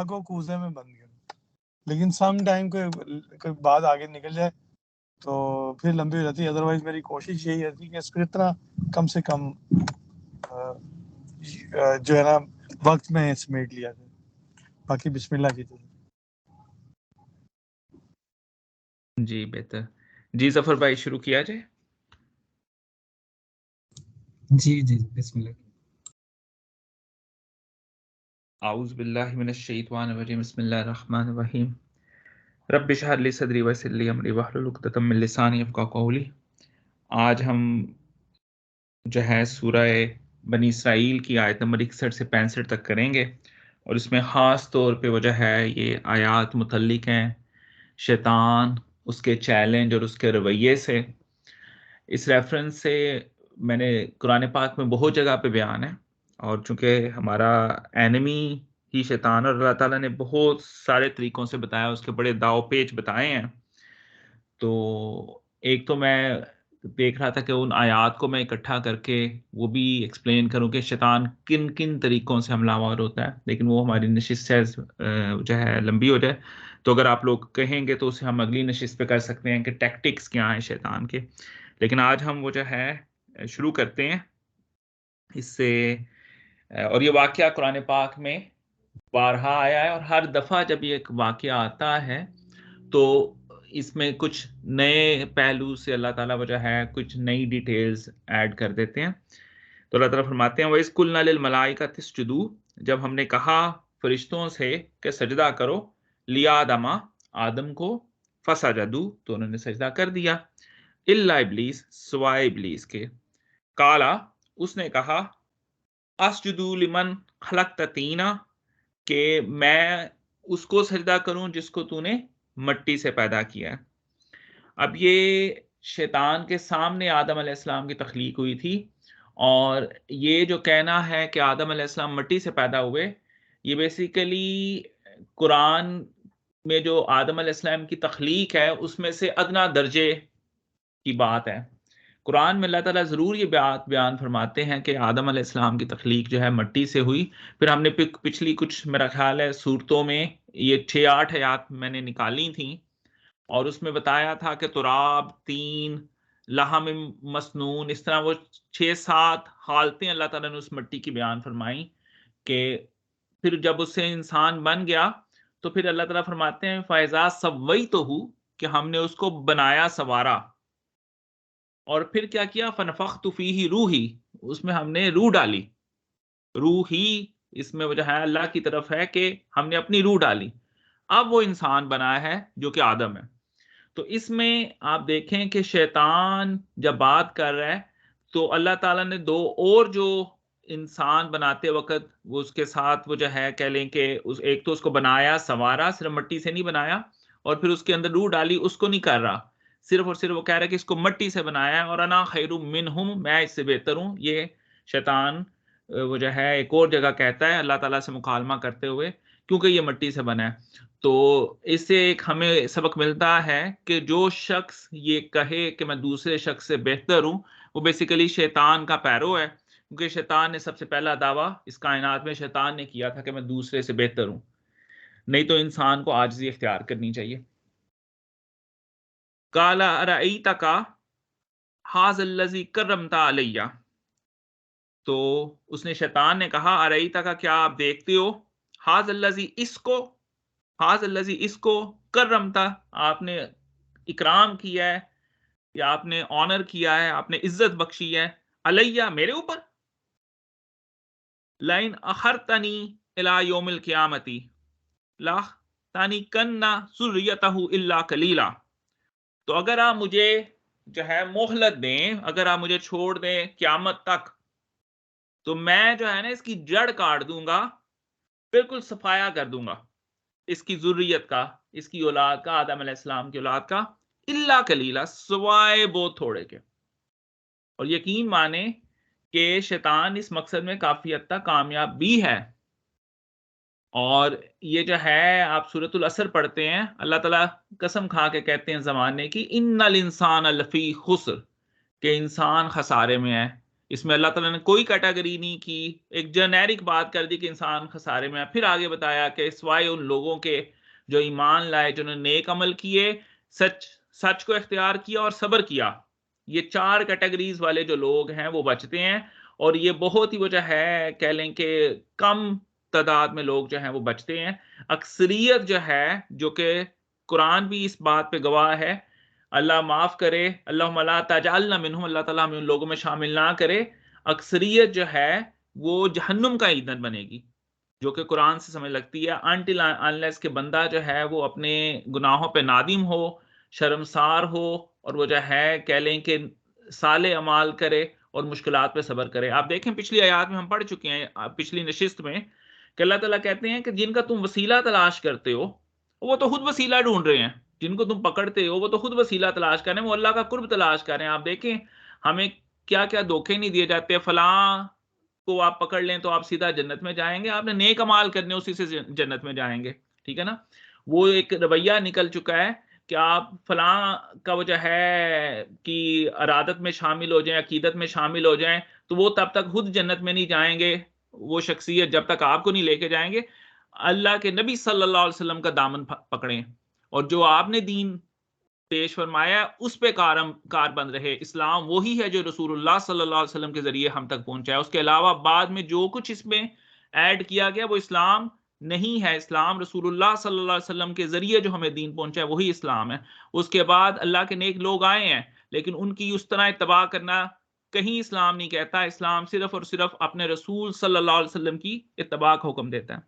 کو کوزے میں بند کریں، لیکن سم ٹائم کوئی بات آگے نکل جائے تو پھر لمبی ہو جاتی ہے. ادروائز میری کوشش یہی رہتی ہے کہ اس کو اتنا کم سے کم جو ہے نا وقت میں سمیٹ لیا جائے. باقی بسم اللہ کی. جی بہتر. جی ظفر بھائی شروع کیا جائے. جی بسم اللہ. اعوذ باللہ من الشیطان الرجیم. بسم اللہ الرحمن الرحیم. رب اشرح لی صدری ویسر لی امری واحلل عقدۃ من لسانی یفقہوا قولی. آج ہم جو ہے سورہ بنی اسرائیل کی آیت نمبر 61 سے 65 تک کریں گے، اور اس میں خاص طور پہ وہ جو ہے یہ آیات متعلق ہیں شیطان، اس کے چیلنج اور اس کے رویے سے. اس ریفرنس سے میں نے قرآن پاک میں بہت جگہ پہ بیان ہے، اور چونکہ ہمارا اینمی ہی شیطان اور اللہ تعالیٰ نے بہت سارے طریقوں سے بتایا، اس کے بڑے داؤ پیچ بتائے ہیں. تو ایک تو میں دیکھ رہا تھا کہ ان آیات کو میں اکٹھا کر کے وہ بھی ایکسپلین کروں کہ شیطان کن کن طریقوں سے حملہ آور ہوتا ہے، لیکن وہ ہماری نشست سے جو ہے لمبی ہو جائے. تو اگر آپ لوگ کہیں گے تو اسے ہم اگلی نشست پہ کر سکتے ہیں کہ ٹیکٹکس کیا ہیں شیطان کے. لیکن آج ہم وہ جو ہے شروع کرتے ہیں اس سے. اور یہ واقعہ قرآن پاک میں بارہا آیا ہے، اور ہر دفعہ جب یہ ایک واقعہ آتا ہے تو اس میں کچھ نئے پہلو سے اللہ تعالیٰ وجہ ہے کچھ نئی ڈیٹیلز ایڈ کر دیتے ہیں. تو اللہ تعالیٰ فرماتے ہیں وَإِذْ قُلْنَا لِلْمَلَائِكَةِ اسْجُدُوا، جب ہم نے کہا فرشتوں سے کہ سجدہ کرو، لِآدَمَ آدم کو، فَسَجَدُوا تو انہوں نے سجدہ کر دیا، إِلَّا ابلیس سوائے ابلیس کے، قَالَ اس نے کہا اسجدوا لمن خلقت طینا، کہ میں اس کو سجدہ کروں جس کو تو نے مٹی سے پیدا کیا ہے. اب یہ شیطان کے سامنے آدم علیہ السلام کی تخلیق ہوئی تھی، اور یہ جو کہنا ہے کہ آدم علیہ السلام مٹی سے پیدا ہوئے، یہ بیسیکلی قرآن میں جو آدم علیہ السلام کی تخلیق ہے اس میں سے ادنا درجے کی بات ہے. قرآن میں اللہ تعالیٰ ضرور یہ بات بیان فرماتے ہیں کہ آدم علیہ السلام کی تخلیق جو ہے مٹی سے ہوئی. پھر ہم نے پچھلی کچھ میرا خیال ہے صورتوں میں یہ 6-8 آیات میں نے نکالی تھیں، اور اس میں بتایا تھا کہ تراب، تین، لحم مسنون، اس طرح وہ 6-7 حالتیں اللہ تعالیٰ نے اس مٹی کی بیان فرمائیں. کہ پھر جب اس سے انسان بن گیا تو پھر اللہ تعالیٰ فرماتے ہیں فَإِذَا سَوَّيْتُهُ، کہ ہم نے اس کو بنایا سوارا. اور پھر کیا کیا؟ فَنَفَخْتُ فِيهِ روحی، اس میں ہم نے روح ڈالی. روح ہی اس میں وجہ ہے اللہ کی طرف ہے کہ ہم نے اپنی روح ڈالی. اب وہ انسان بنا ہے جو کہ آدم ہے. تو اس میں آپ دیکھیں کہ شیطان جب بات کر رہا ہے تو اللہ تعالیٰ نے دو اور جو انسان بناتے وقت وہ اس کے ساتھ وہ جو ہے کہہ لیں کہ ایک تو اس کو بنایا سوارا، صرف مٹی سے نہیں بنایا، اور پھر اس کے اندر روح ڈالی، اس کو نہیں کر رہا. صرف اور صرف وہ کہہ رہا ہے کہ اس کو مٹی سے بنایا ہے، اور انا خیر منہم، میں اس سے بہتر ہوں. یہ شیطان وہ جو ہے ایک اور جگہ کہتا ہے اللہ تعالیٰ سے مکالمہ کرتے ہوئے، کیونکہ یہ مٹی سے بنا ہے. تو اس سے ایک ہمیں سبق ملتا ہے کہ جو شخص یہ کہے کہ میں دوسرے شخص سے بہتر ہوں، وہ بیسیکلی شیطان کا پیرو ہے. کیونکہ شیطان نے سب سے پہلا دعویٰ اس کائنات میں شیطان نے کیا تھا کہ میں دوسرے سے بہتر ہوں. نہیں تو انسان کو عاجزی اختیار کرنی چاہیے. قال ارأیتک ھذا الذی کرمت علی، تو اس نے شیطان نے کہا ارأیتک، کیا آپ دیکھتے ہو، ھذا الذی، اس کو، ھذا الذی، اس کو، کرمتا، آپ نے اکرام کیا ہے یا آپ نے آنر کیا ہے، آپ نے عزت بخشی ہے، علیہ، میرے اوپر، لئن اخرتنی الی یوم القیامت لأحتنکن ذریتہ الا قلیلا، تو اگر آپ مجھے جو ہے مہلت دیں، اگر آپ مجھے چھوڑ دیں قیامت تک، تو میں جو ہے نا اس کی جڑ کاٹ دوں گا، بالکل صفایا کر دوں گا اس کی ذریت کا، اس کی اولاد کا، آدم علیہ السلام کی اولاد کا، الا قلیلا، سوائے بہت تھوڑے کے. اور یقین مانے کہ شیطان اس مقصد میں کافی حد تک کامیاب بھی ہے. اور یہ جو ہے آپ سورۃ العصر پڑھتے ہیں، اللہ تعالیٰ قسم کھا کے کہتے ہیں زمانے کی، ان الانسان لفی خسر، کہ انسان خسارے میں ہے. اس میں اللہ تعالیٰ نے کوئی کیٹیگری نہیں کی، ایک جنیرک بات کر دی کہ انسان خسارے میں ہے۔ پھر آگے بتایا کہ سوائے ان لوگوں کے جو ایمان لائے، جنہوں نے نیک عمل کیے، سچ کو اختیار کیا اور صبر کیا، یہ 4 کیٹیگریز والے جو لوگ ہیں وہ بچتے ہیں۔ اور یہ بہت ہی وجہ ہے، کہہ لیں کہ کم تعداد میں لوگ جو ہیں وہ بچتے ہیں۔ اکثریت جو ہے، جو کہ قرآن بھی اس بات پہ گواہ ہے، اللہ معاف کرے، اللہم لا تجعلنا منہم، اللہ تعالیٰ ہمیں ان لوگوں میں شامل نہ کرے، اکثریت جو ہے وہ جہنم کا ایندھن بنے گی، جو کہ قرآن سے سمجھ لگتی ہے until unless کہ بندہ جو ہے وہ اپنے گناہوں پہ نادم ہو، شرمسار ہو، اور وہ جو ہے کہہ لیں کہ صالح اعمال کرے اور مشکلات پہ صبر کرے۔ آپ دیکھیں پچھلی آیات میں ہم پڑھ چکے ہیں، پچھلی نشست میں، کہ اللہ تعالیٰ کہتے ہیں کہ جن کا تم وسیلہ تلاش کرتے ہو وہ تو خود وسیلہ ڈھونڈ رہے ہیں، جن کو تم پکڑتے ہو وہ تو خود وسیلہ تلاش کر رہے ہیں، وہ اللہ کا قرب تلاش کر رہے ہیں۔ آپ دیکھیں ہمیں کیا کیا دھوکے نہیں دیے جاتے، فلاں کو آپ پکڑ لیں تو آپ سیدھا جنت میں جائیں گے، آپ نے نیک اعمال کرنے اسی سے جنت میں جائیں گے، ٹھیک ہے نا۔ وہ ایک رویہ نکل چکا ہے کہ آپ فلاں کا وجہ ہے کہ ارادت میں شامل ہو جائیں، عقیدت میں شامل ہو جائیں، تو وہ تب تک خود جنت میں نہیں جائیں گے، وہ شخصیت جب تک آپ کو نہیں لے کے جائیں گے۔ اللہ کے نبی صلی اللہ علیہ وسلم کا دامن پکڑیں، اور جو آپ نے دین پیش فرمایا اس پہ کار بند رہے۔ اسلام وہی ہے جو رسول اللہ صلی اللہ علیہ وسلم کے ذریعے ہم تک پہنچا ہے، اس کے علاوہ بعد میں جو کچھ اس میں ایڈ کیا گیا وہ اسلام نہیں ہے۔ اسلام رسول اللہ صلی اللہ علیہ وسلم کے ذریعے جو ہمیں دین پہنچا ہے وہی اسلام ہے۔ اس کے بعد اللہ کے نیک لوگ آئے ہیں، لیکن ان کی اس طرح اتباع کرنا کہیں اسلام نہیں کہتا۔ اسلام صرف اور صرف اپنے رسول صلی اللہ علیہ وسلم کی اتباع کا حکم دیتا ہے۔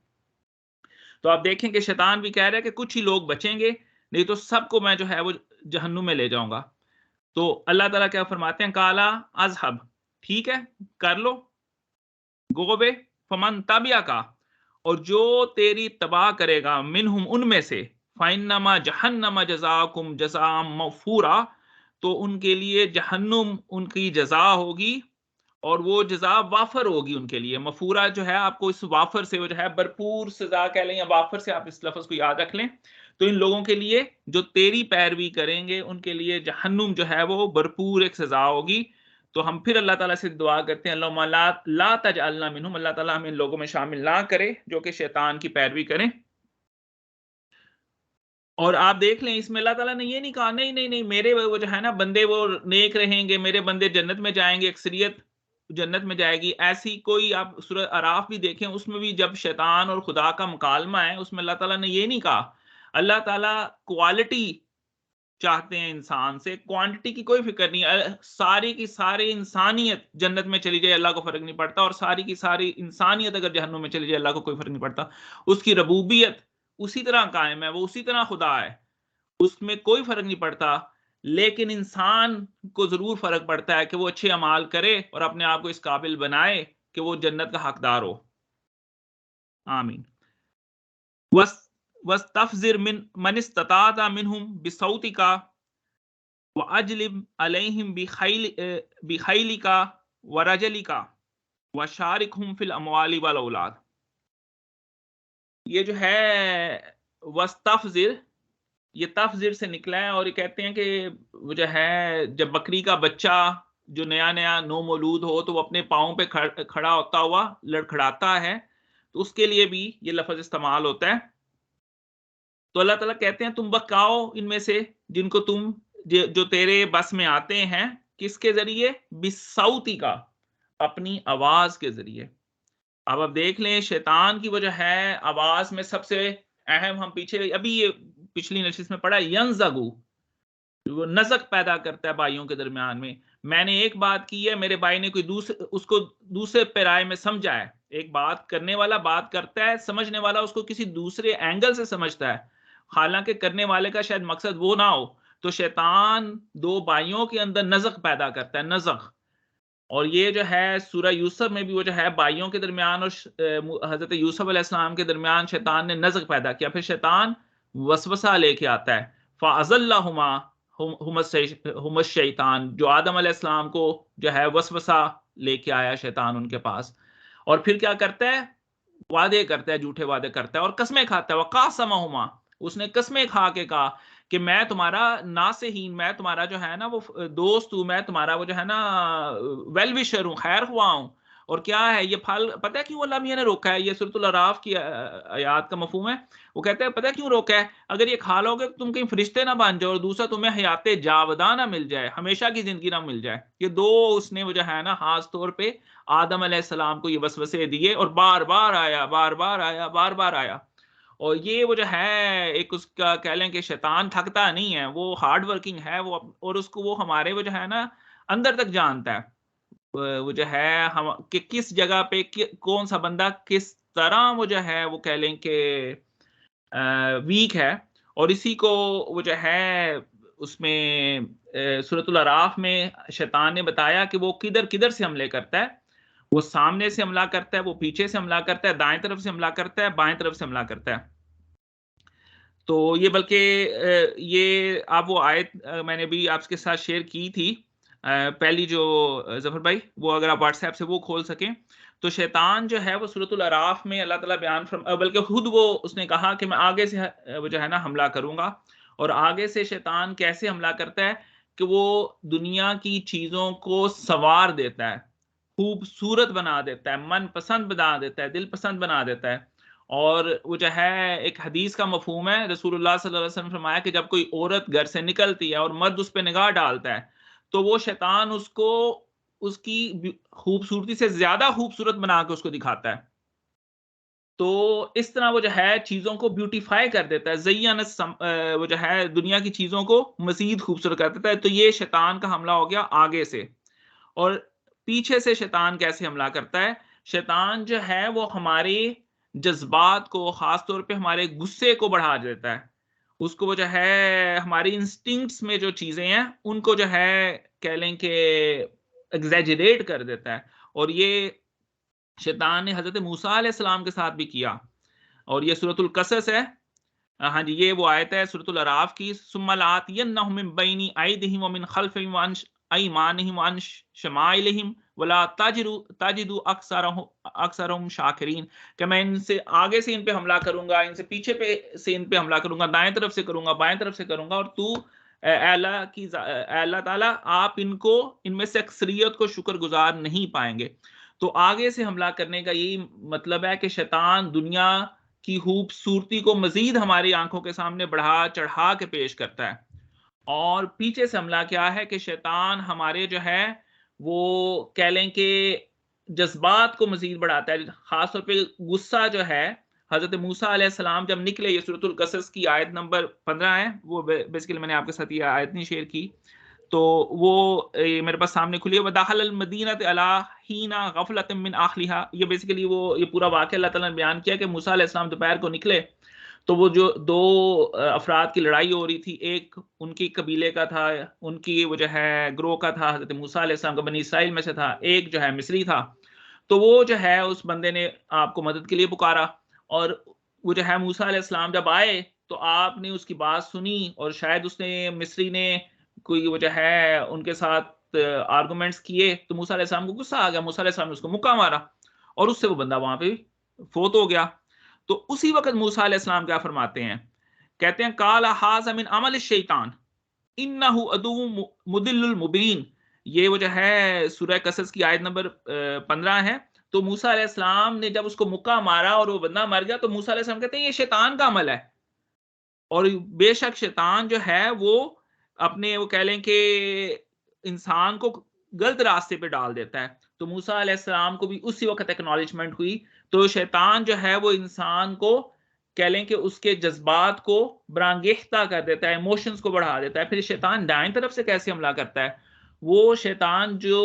تو آپ دیکھیں کہ شیطان بھی کہہ رہا ہے کہ کچھ ہی لوگ بچیں گے، نہیں تو سب کو میں جو ہے وہ جہنم میں لے جاؤں گا۔ تو اللہ تعالیٰ کیا فرماتے ہیں، کالا اذهب، ٹھیک ہے کر لو، گوبے فمن تبیا کا، اور جو تیری تباہ کرے گا، منہم ان میں سے، فإنما جہنم جزاکم جزاء موفورا، تو ان کے لیے جہنم ان کی جزا ہوگی، اور وہ جزا وافر ہوگی ان کے لیے۔ مفورہ جو ہے آپ کو اس وافر سے وہ جو ہے بھرپور سزا کہہ لیں، یا وافر سے آپ اس لفظ کو یاد رکھ لیں۔ تو ان لوگوں کے لیے جو تیری پیروی کریں گے ان کے لیے جہنم جو ہے وہ بھرپور ایک سزا ہوگی۔ تو ہم پھر اللہ تعالیٰ سے دعا کرتے ہیں، اللہم لا تجعلنا منہم، اللہ تعالیٰ ہمیں ان لوگوں میں شامل نہ کرے جو کہ شیطان کی پیروی کریں۔ اور آپ دیکھ لیں اس میں اللہ تعالیٰ نے یہ نہیں کہا نہیں نہیں نہیں میرے وہ جو ہے نا بندے وہ نیک رہیں گے، میرے بندے جنت میں جائیں گے، اکثریت جنت میں جائے گی، ایسی کوئی، آپ سورہ اعراف بھی دیکھیں اس میں بھی جب شیطان اور خدا کا مکالمہ ہے اس میں اللہ تعالیٰ نے یہ نہیں کہا۔ اللہ تعالیٰ کوالٹی چاہتے ہیں انسان سے، کوانٹٹی کی کوئی فکر نہیں۔ ساری کی ساری انسانیت جنت میں چلی جائے اللہ کو فرق نہیں پڑتا، اور ساری کی ساری انسانیت اگر جہنم میں چلی جائے اللہ کو کوئی فرق نہیں پڑتا۔ اس کی ربوبیت اسی طرح قائم ہے، وہ اسی طرح خدا ہے، اس میں کوئی فرق نہیں پڑتا۔ لیکن انسان کو ضرور فرق پڑتا ہے کہ وہ اچھے اعمال کرے اور اپنے آپ کو اس قابل بنائے کہ وہ جنت کا حقدار ہو۔ آمین۔ وَاسْتَفْزِرْ مَنِ اسْتَطَعْتَ مِنْهُمْ بِصَوْتِكَ وَأَجْلِبْ عَلَيْهِمْ بِخَيْلِكَ وَرَجَلِكَ وَشَارِكْهُمْ فِي الْأَمْوَالِ وَالْأَوْلَادِ۔ یہ جو ہے وَاسْتَفْزِرْ، یہ تفزر سے نکلا ہے، اور یہ کہتے ہیں کہ وہ جو ہے جب بکری کا بچہ جو نیا نیا نو مولود ہو تو وہ اپنے پاؤں پہ کھڑا ہوتا ہوا لڑکھڑاتا ہے، تو اس کے لیے بھی یہ لفظ استعمال ہوتا ہے۔ تو اللہ تعالیٰ کہتے ہیں تم بکاؤ ان میں سے جن کو تم جو تیرے بس میں آتے ہیں، کس کے ذریعے؟ بصوتی کا، اپنی آواز کے ذریعے۔ اب دیکھ لیں شیطان کی وجہ ہے آواز میں سب سے اہم، ہم پیچھے ابھی یہ پچھلی نشست میں پڑھا، ینزغو، وہ نزق پیدا کرتا ہے بھائیوں کے درمیان میں۔ میں نے ایک بات کی ہے، میرے بھائی نے کوئی اس کو دوسرے پیرائے میں سمجھا ہے۔ ایک بات کرنے والا بات کرتا ہے، سمجھنے والا اس کو کسی دوسرے اینگل سے سمجھتا ہے، حالانکہ کرنے والے کا شاید مقصد وہ نہ ہو۔ تو شیطان دو بھائیوں کے اندر نزق پیدا کرتا ہے، نزق۔ اور یہ جو ہے سورہ یوسف میں بھی وہ جو ہے بھائیوں کے درمیان اور حضرت یوسف علیہ السلام کے درمیان شیطان نے نزق پیدا کیا، پھر شیطان وسوسہ لے کے آتا ہے، فَأَزَلَّهُمَا هُمَ الشَّيْطَانُ، جو آدم علیہ السلام کو جو ہے وسوسہ لے کے آیا شیطان ان کے پاس، اور پھر کیا کرتا ہے؟ وعدے کرتا ہے، جھوٹے وعدے کرتا ہے اور قسمیں کھاتا ہے۔ وَقَاسَمَهُمَا، اس نے قسمیں کھا کے کہا کہ میں تمہارا ناصحین، میں تمہارا جو ہے نا وہ دوست ہوں، میں تمہارا وہ جو ہے نا ویل وشر ہوں، خیر خواہ ہوں. اور کیا ہے یہ پھل، پتہ ہے کیوں اللہ میاں نے روکا ہے؟ یہ سورۃ الاعراف کی آیات کا مفہوم ہے. وہ کہتے ہیں پتہ ہے کیوں روکا ہے؟ اگر یہ کھا لو گے تو تم کہیں فرشتے نہ بن جاؤ، اور دوسرا تمہیں حیات جاوداں نہ مل جائے، ہمیشہ کی زندگی نہ مل جائے. یہ دو اس نے وہ جو ہے نا خاص طور پہ آدم علیہ السلام کو یہ وسوسے دیے، اور بار بار آیا، بار بار آیا، بار بار آیا. اور یہ وہ جو ہے ایک اس کا کہہ لیں کہ شیطان تھکتا نہیں ہے، وہ ہارڈ ورکنگ ہے وہ، اور اس کو وہ ہمارے وہ جو ہے نا اندر تک جانتا ہے وہ جو ہے ہم کہ کس جگہ پہ کون سا بندہ کس طرح وہ جو ہے وہ کہہ لیں کہ ویک ہے. اور اسی کو وہ جو ہے اس میں سورۃ الاعراف میں شیطان نے بتایا کہ وہ کدھر کدھر سے حملے کرتا ہے. وہ سامنے سے حملہ کرتا ہے، وہ پیچھے سے حملہ کرتا ہے، دائیں طرف سے حملہ کرتا ہے، بائیں طرف سے حملہ کرتا ہے. تو یہ بلکہ یہ آپ وہ آیت میں نے بھی آپ کے ساتھ شیئر کی تھی پہلی جو ظفر بھائی، وہ اگر آپ واٹس ایپ سے وہ کھول سکیں تو شیطان جو ہے وہ سورۃ الاعراف میں اللہ تعالیٰ بیان بلکہ خود وہ اس نے کہا کہ میں آگے سے وہ جو ہے نا حملہ کروں گا. اور آگے سے شیطان کیسے حملہ کرتا ہے کہ وہ دنیا کی چیزوں کو سنوار دیتا ہے، خوبصورت بنا دیتا ہے، من پسند بنا دیتا ہے، دل پسند بنا دیتا ہے. اور وہ جو ہے ایک حدیث کا مفہوم ہے، رسول اللہ صلی اللہ علیہ وسلم نے فرمایا کہ جب کوئی عورت گھر سے نکلتی ہے اور مرد اس پہ نگاہ ڈالتا ہے تو وہ شیطان اس کو اس کی خوبصورتی سے زیادہ خوبصورت بنا کے اس کو دکھاتا ہے. تو اس طرح وہ جو ہے چیزوں کو بیوٹیفائی کر دیتا ہے، زین وہ جو ہے دنیا کی چیزوں کو مزید خوبصورت کر دیتا ہے. تو یہ شیطان کا حملہ ہو گیا آگے سے. اور پیچھے سے شیطان کیسے حملہ کرتا ہے؟ شیطان جو ہے وہ ہمارے جذبات کو، خاص طور پہ ہمارے غصے کو بڑھا دیتا ہے. اس کو وہ جو ہے ہماری انسٹنکٹس میں جو چیزیں ہیں ان کو جو ہے کہہ لیں کہ ایگزیجریٹ کر دیتا ہے. اور یہ شیطان نے حضرت موسیٰ علیہ السلام کے ساتھ بھی کیا. اور یہ سورۃ القصص ہے، ہاں جی یہ وہ آیت ہے سورۃ الاعراف کی، ثم لآتینہم من بین ایدیہم ومن خلفہم وعن ایمانہم وعن شمائلہم ولا تجد اکثرہم شاکرین، کہ میں ان سے آگے سے ان پہ حملہ کروں گا، ان سے پیچھے پہ سے ان پہ حملہ کروں گا، دائیں طرف سے کروں گا، بائیں طرف سے کروں گا، اور تو اے اللہ تعالیٰ آپ ان میں سے اکثریت کو شکر گزار نہیں پائیں گے. تو آگے سے حملہ کرنے کا یہی مطلب ہے کہ شیطان دنیا کی خوبصورتی کو مزید ہماری آنکھوں کے سامنے بڑھا چڑھا کے پیش کرتا ہے. اور پیچھے سے حملہ کیا ہے کہ شیطان ہمارے جو ہے وہ کہہ لیں کہ جذبات کو مزید بڑھاتا ہے. خاص طور پہ غصہ جو ہے، حضرت موسیٰ علیہ السلام جب نکلے، یہ سورۃ القصص کی آیت نمبر 15 ہے، وہ بیسیکلی میں نے آپ کے ساتھ یہ آیت نہیں شیئر کی تو وہ میرے پاس سامنے کھلی ہے. وَدَخَلَ الْمَدِينَةَ عَلَىٰ حِينَ غَفْلَةٍ مِّنْ أَهْلِهَا. یہ بیسیکلی وہ یہ پورا واقعہ اللہ تعالیٰ نے بیان کیا کہ موسیٰ علیہ السلام دوپہر کو نکلے تو وہ جو دو افراد کی لڑائی ہو رہی تھی، ایک ان کی قبیلے کا تھا، ان کی وہ جو ہے گروہ کا تھا، حضرت موسیٰ علیہ السلام کا بنی اسرائیل میں سے تھا، ایک جو ہے مصری تھا. تو وہ جو ہے اس بندے نے آپ کو مدد کے لیے پکارا، اور وہ جو ہے موسیٰ علیہ السلام جب آئے تو آپ نے اس کی بات سنی، اور شاید اس نے مصری نے کوئی وہ جو ہے ان کے ساتھ آرگومنٹس کیے تو موسیٰ علیہ السلام کو غصہ آ گیا. موسیٰ علیہ السلام نے اس کو مکہ مارا اور اس سے وہ بندہ وہاں پہ فوت ہو گیا. تو اسی وقت موسیٰ علیہ السلام کیا فرماتے ہیں؟ کہتے ہیں قال ھذا من عمل الشیطان انہ عدو مضل المبین. یہ وہ جو ہے سورہ قصص کی آیت نمبر 15 ہے. تو موسیٰ علیہ السلام نے جب اس کو مکہ مارا اور وہ بندہ مر گیا تو موسیٰ علیہ السلام کہتے ہیں یہ شیطان کا عمل ہے، اور بے شک شیطان جو ہے وہ اپنے وہ کہہ لیں کہ انسان کو غلط راستے پہ ڈال دیتا ہے. تو موسیٰ علیہ السلام کو بھی اسی وقت ایکنالجمنٹ ہوئی. تو شیطان جو ہے وہ انسان کو کہہ لیں کہ اس کے جذبات کو برانگیختہ کر دیتا ہے، ایموشنز کو بڑھا دیتا ہے. پھر شیطان دائیں طرف سے کیسے حملہ کرتا ہے؟ وہ شیطان جو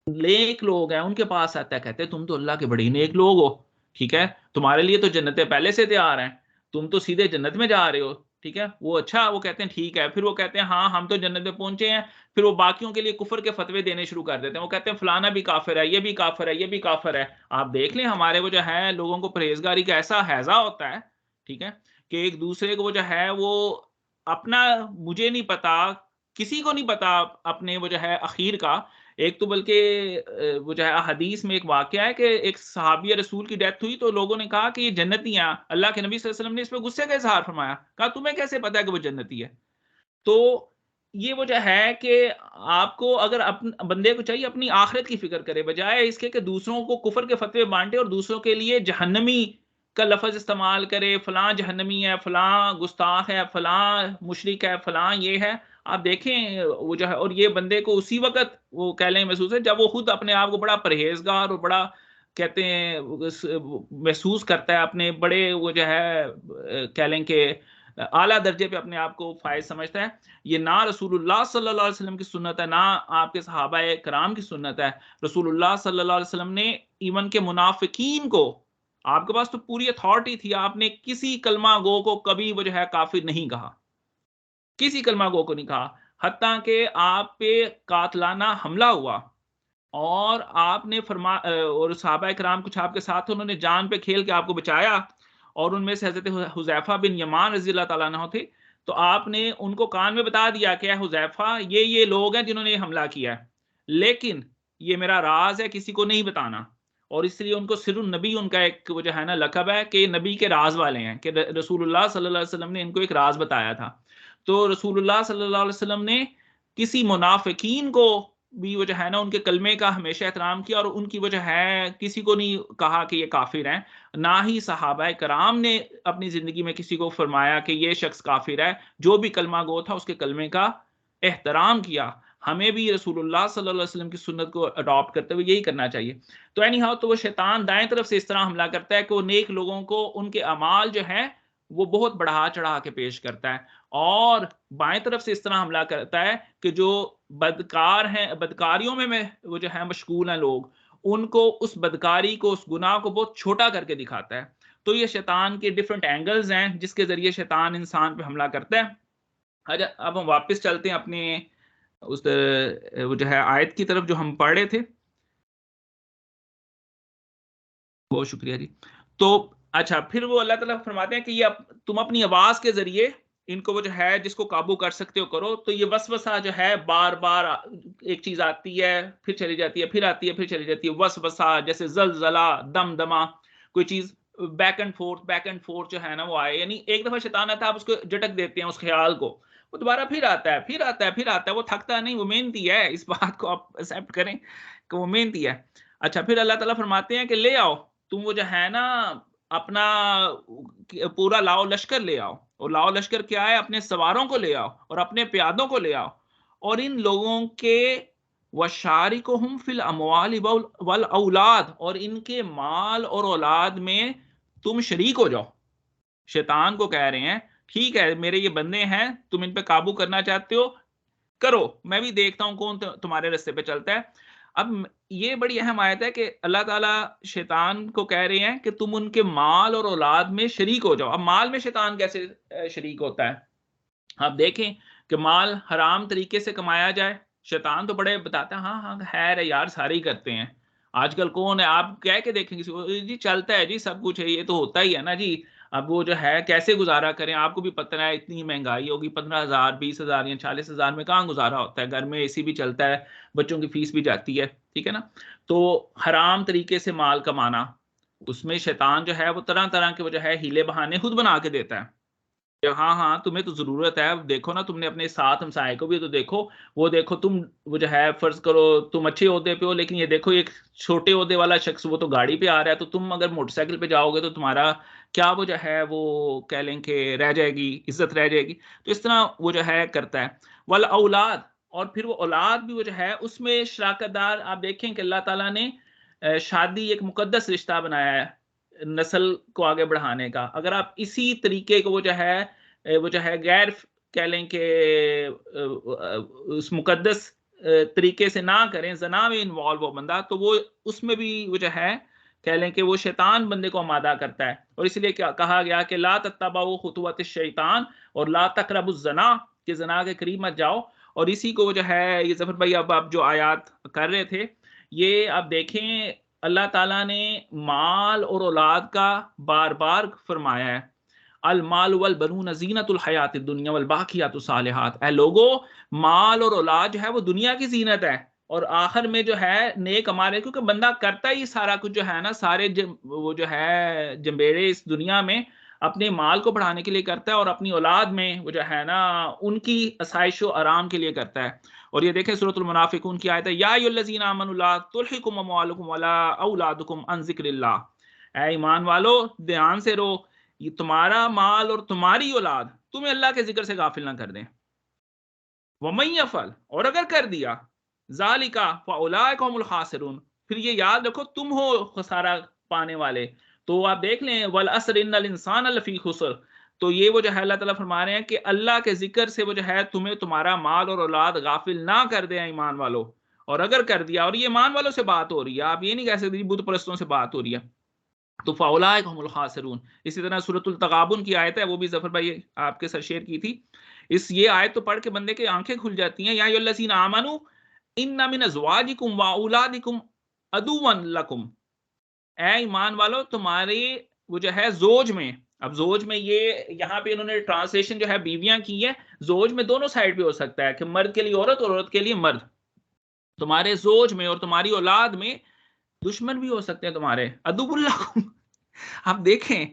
نیک لوگ ہیں ان کے پاس آتا ہے، کہتے ہیں تم تو اللہ کے بڑے نیک لوگ ہو، ٹھیک ہے، تمہارے لیے تو جنتیں پہلے سے تیار ہیں، تم تو سیدھے جنت میں جا رہے ہو، ٹھیک ہے. وہ اچھا وہ کہتے ہیں ٹھیک ہے. پھر وہ کہتے ہیں ہاں ہم تو جنت میں پہنچے ہیں. پھر وہ باقیوں کے لیے کفر کے فتوے دینے شروع کر دیتے ہیں. وہ کہتے ہیں فلانا بھی کافر ہے، یہ بھی کافر ہے، یہ بھی کافر ہے. آپ دیکھ لیں ہمارے وہ جو ہے لوگوں کو پرہیزگاری کا ایسا ہیضہ ہوتا ہے، ٹھیک ہے، کہ ایک دوسرے کو وہ جو ہے وہ اپنا مجھے نہیں پتا، کسی کو نہیں پتا اپنے وہ جو ہے اخیر کا. ایک تو بلکہ وہ جو ہے حدیث میں ایک واقعہ ہے کہ ایک صحابی رسول کی ڈیتھ ہوئی تو لوگوں نے کہا کہ یہ جنتی ہیں. اللہ کے نبی صلی اللہ علیہ وسلم نے اس پہ غصے کا اظہار فرمایا, کہا تمہیں کیسے پتا ہے کہ وہ جنتی ہے؟ تو یہ وجہ ہے کہ آپ کو اگر بندے کو چاہیے اپنی آخرت کی فکر کرے, بجائے اس کے کہ دوسروں کو کفر کے فتوے بانٹے اور دوسروں کے لیے جہنمی کا لفظ استعمال کرے, فلاں جہنمی ہے, فلاں گستاخ ہے, فلاں مشرک ہے, فلاں یہ ہے. آپ دیکھیں وہ جو ہے, اور یہ بندے کو اسی وقت وہ کہہ لیں محسوس ہے جب وہ خود اپنے آپ کو بڑا پرہیزگار اور بڑا کہتے ہیں محسوس کرتا ہے, اپنے بڑے وہ جو ہے کہہ لیں کہ اعلیٰ درجے پہ اپنے آپ کو فائز سمجھتا ہے. یہ نہ رسول اللہ صلی اللہ علیہ وسلم کی سنت ہے, نہ آپ کے صحابہ کرام کی سنت ہے. رسول اللہ صلی اللہ علیہ وسلم نے ایون کے منافقین کو, آپ کے پاس تو پوری اتھارٹی تھی, آپ نے کسی کلمہ گو کو کبھی وہ جو ہے کافر نہیں کہا, کسی کلمہ گو کو نہیں کہا, حتیٰ کہ آپ پہ قاتلانہ حملہ ہوا اور آپ نے اور صحابہ کرام کچھ آپ کے ساتھ انہوں نے جان پہ کھیل کے آپ کو بچایا, اور ان میں سے حضرت حذیفہ بن یمان رضی اللہ تعالیٰ عنہ تھے. تو آپ نے ان کو کان میں بتا دیا کہ اے حذیفہ یہ لوگ ہیں جنہوں نے یہ حملہ کیا ہے, لیکن یہ میرا راز ہے, کسی کو نہیں بتانا. اور اس لیے ان کو سر النبی ان کا ایک وہ جو ہے نا لقب ہے کہ نبی کے راز والے ہیں, کہ رسول اللہ صلی اللہ علیہ وسلم نے ان کو ایک راز بتایا تھا. تو رسول اللہ صلی اللہ علیہ وسلم نے کسی منافقین کو بھی وہ جو ہے نا ان کے کلمے کا ہمیشہ احترام کیا, اور ان کی وجہ ہے کسی کو نہیں کہا کہ یہ کافر ہیں, نہ ہی صحابہ کرام نے اپنی زندگی میں کسی کو فرمایا کہ یہ شخص کافر ہے. جو بھی کلمہ گو تھا اس کے کلمے کا احترام کیا. ہمیں بھی رسول اللہ صلی اللہ علیہ وسلم کی سنت کو اڈاپٹ کرتے ہوئے یہی کرنا چاہیے. تو اینی ہاؤ, تو وہ شیطان دائیں طرف سے اس طرح حملہ کرتا ہے کہ وہ نیک لوگوں کو ان کے اعمال جو ہے وہ بہت بڑھا چڑھا کے پیش کرتا ہے, اور بائیں طرف سے اس طرح حملہ کرتا ہے کہ جو بدکار ہیں, بدکاریوں میں وہ جو ہے مشغول ہیں لوگ, ان کو اس بدکاری کو, اس گناہ کو بہت چھوٹا کر کے دکھاتا ہے. تو یہ شیطان کے ڈیفرنٹ اینگلز ہیں جس کے ذریعے شیطان انسان پہ حملہ کرتا ہے. اب ہم واپس چلتے ہیں اپنے اس وہ جو ہے آیت کی طرف جو ہم پڑھ رہے تھے. بہت شکریہ جی. تو اچھا, پھر وہ اللہ تعالیٰ فرماتے ہیں کہ یہ تم اپنی آواز کے ذریعے ان کو وہ جو ہے جس کو قابو کر سکتے ہو کرو. تو یہ وسوسہ جو ہے بار بار ایک چیز آتی ہے پھر چلی جاتی ہے, پھر آتی ہے پھر چلی جاتی ہے. وسوسہ جیسے زلزلہ, دمدمہ, کوئی چیز بیک اینڈ فورتھ جو ہے نا وہ آئے, یعنی ایک دفعہ شیطان آتا ہے, آپ اس کو جھٹک دیتے ہیں اس خیال کو, وہ دوبارہ پھر آتا ہے پھر آتا ہے پھر آتا ہے, وہ تھکتا نہیں, وہ محنتی ہے. اس بات کو آپ ایکسیپٹ کریں کہ وہ محنتی ہے. اچھا, پھر اللہ تعالیٰ فرماتے ہیں کہ لے آؤ تم وہ جو ہے نا اپنا پورا لاؤ لشکر لے آؤ. اور لاؤ لشکر کیا ہے؟ اپنے سواروں کو لے آؤ اور اپنے پیادوں کو لے آؤ, اور ان لوگوں کے وشارکہم فی الاموال والاولاد, اور ان کے مال اور اولاد میں تم شریک ہو جاؤ. شیطان کو کہہ رہے ہیں ٹھیک ہے میرے یہ بندے ہیں, تم ان پہ قابو کرنا چاہتے ہو کرو, میں بھی دیکھتا ہوں کون تمہارے راستے پہ چلتا ہے. اب یہ بڑی اہم آیت ہے کہ اللہ تعالیٰ شیطان کو کہہ رہے ہیں کہ تم ان کے مال اور اولاد میں شریک ہو جاؤ. اب مال میں شیطان کیسے شریک ہوتا ہے؟ آپ دیکھیں کہ مال حرام طریقے سے کمایا جائے, شیطان تو بڑے بتاتا ہے ہاں خیر ہے یار سارے ہی کرتے ہیں, آج کل کون ہے, آپ کہہ کے دیکھیں کسی کو جی چلتا ہے جی سب کچھ ہے, یہ تو ہوتا ہی ہے نا جی. اب وہ جو ہے کیسے گزارا کریں, آپ کو بھی پتہ ہے اتنی مہنگائی ہوگی, 15,000 20,000 یا 40,000 میں کہاں گزارا ہوتا ہے, گھر میں اے سی بھی چلتا ہے, بچوں کی فیس بھی جاتی ہے, ٹھیک ہے نا. تو حرام طریقے سے مال کمانا, اس میں شیطان جو ہے وہ طرح طرح کے وہ جو ہے ہیلے بہانے خود بنا کے دیتا ہے. ہاں تمہیں تو ضرورت ہے, دیکھو نا تم نے اپنے ساتھ ہمسائے کو بھی تو دیکھو, وہ دیکھو تم وہ جو ہے فرض کرو تم اچھے عہدے پہ ہو, لیکن یہ دیکھو ایک چھوٹے عہدے والا شخص وہ تو گاڑی پہ آ رہا ہے, تو تم اگر موٹر سائیکل پہ جاؤ گے تو تمہارا کیا وہ جو ہے وہ کہہ لیں کہ رہ جائے گی, عزت رہ جائے گی. تو اس طرح وہ جو ہے کرتا ہے. والاولاد, اور پھر وہ اولاد بھی وہ جو ہے اس میں شراکت دار. آپ دیکھیں کہ اللہ تعالیٰ نے شادی ایک مقدس رشتہ بنایا ہے نسل کو آگے بڑھانے کا. اگر آپ اسی طریقے کو وہ جو ہے غیر کہہ لیں کہ اس مقدس طریقے سے نہ کریں, زنا میں انوالو ہو بندہ, تو وہ اس میں بھی وہ جو ہے کہہ لیں کہ وہ شیطان بندے کو آمادہ کرتا ہے. اور اس لیے کیا کہا گیا کہ لا تتبعوا خطوات الشیطان اور لا تقربوا الزنا, کہ زنا کے قریب مت جاؤ. اور اسی کو وہ جو ہے یہ ظفر بھائی اب آپ جو آیات کر رہے تھے, یہ آپ دیکھیں اللہ تعالیٰ نے مال اور اولاد کا بار بار فرمایا ہے. المال والبنون زینت الحیات الدنیا والباقیات الصالحات, اے لوگو مال اور اولاد جو ہے وہ دنیا کی زینت ہے, اور آخر میں جو ہے نیک ہمارے، کیونکہ بندہ کرتا ہی سارا کچھ جو ہے نا، سارے وہ جو ہے جمبیڑے اس دنیا میں اپنے مال کو بڑھانے کے لیے کرتا ہے، اور اپنی اولاد میں وہ جو ہے نا ان کی آسائش و آرام کے لیے کرتا ہے. اور یہ دیکھیں سورۃ المنافقون کی آیت ہے، یا ایھا الذین آمنوا لا تلھکم اموالکم ولا اولادکم عن ذکر اللہ. اے ایمان والو دھیان سے رو، یہ تمہارا مال اور تمہاری اولاد تمہیں اللہ کے ذکر سے غافل نہ کر دیں. وَمَن يَفْعَلْ، اور اگر کر دیا، ذَلِكَ فَأُولَٰئِكَ هُمُ الْخَاسِرُونَ، پھر یہ یاد رکھو تم ہو خسارہ پانے والے. تو آپ دیکھ لیں وَالْعَصْرِ إِنَّ الْإِنسَانَ لَفِي خُسْرٍ، تو یہ وہ جو ہے اللہ تعالیٰ فرما رہے ہیں کہ اللہ کے ذکر سے وہ جو ہے تمہیں تمہارا مال اور اولاد غافل نہ کر دیں ایمان والو. اور اگر کر دیا، اور یہ ایمان والوں سے بات ہو رہی ہے، آپ یہ نہیں کہہ سکتے بت پرستوں سے بات ہو رہی ہے، تو فَأُولَٰئِكَ هُمُ الْخَاسِرُونَ. اسی طرح سورۃ التغابن کی آیت ہے، وہ بھی ظفر بھائی آپ کے ساتھ شیئر کی تھی. یہ آیت تو پڑھ کے بندے کے آنکھیں کھل جاتی ہیں. یا ایھا الذین آمنوا ان من ازواجکم واولادکم عدوا لکم، اے ایمان والو تمہارے وہ جو ہے زوج میں، اب زوج میں یہ یہاں پہ انہوں نے ٹرانسلیشن جو ہے بیویاں کی ہے، زوج میں دونوں سائڈ پہ ہو سکتا ہے کہ مرد کے لیے عورت اور عورت کے لیے مرد. تمہارے زوج میں اور تمہاری اولاد میں دشمن بھی ہو سکتے ہیں تمہارے، عدو لکم. آپ دیکھیں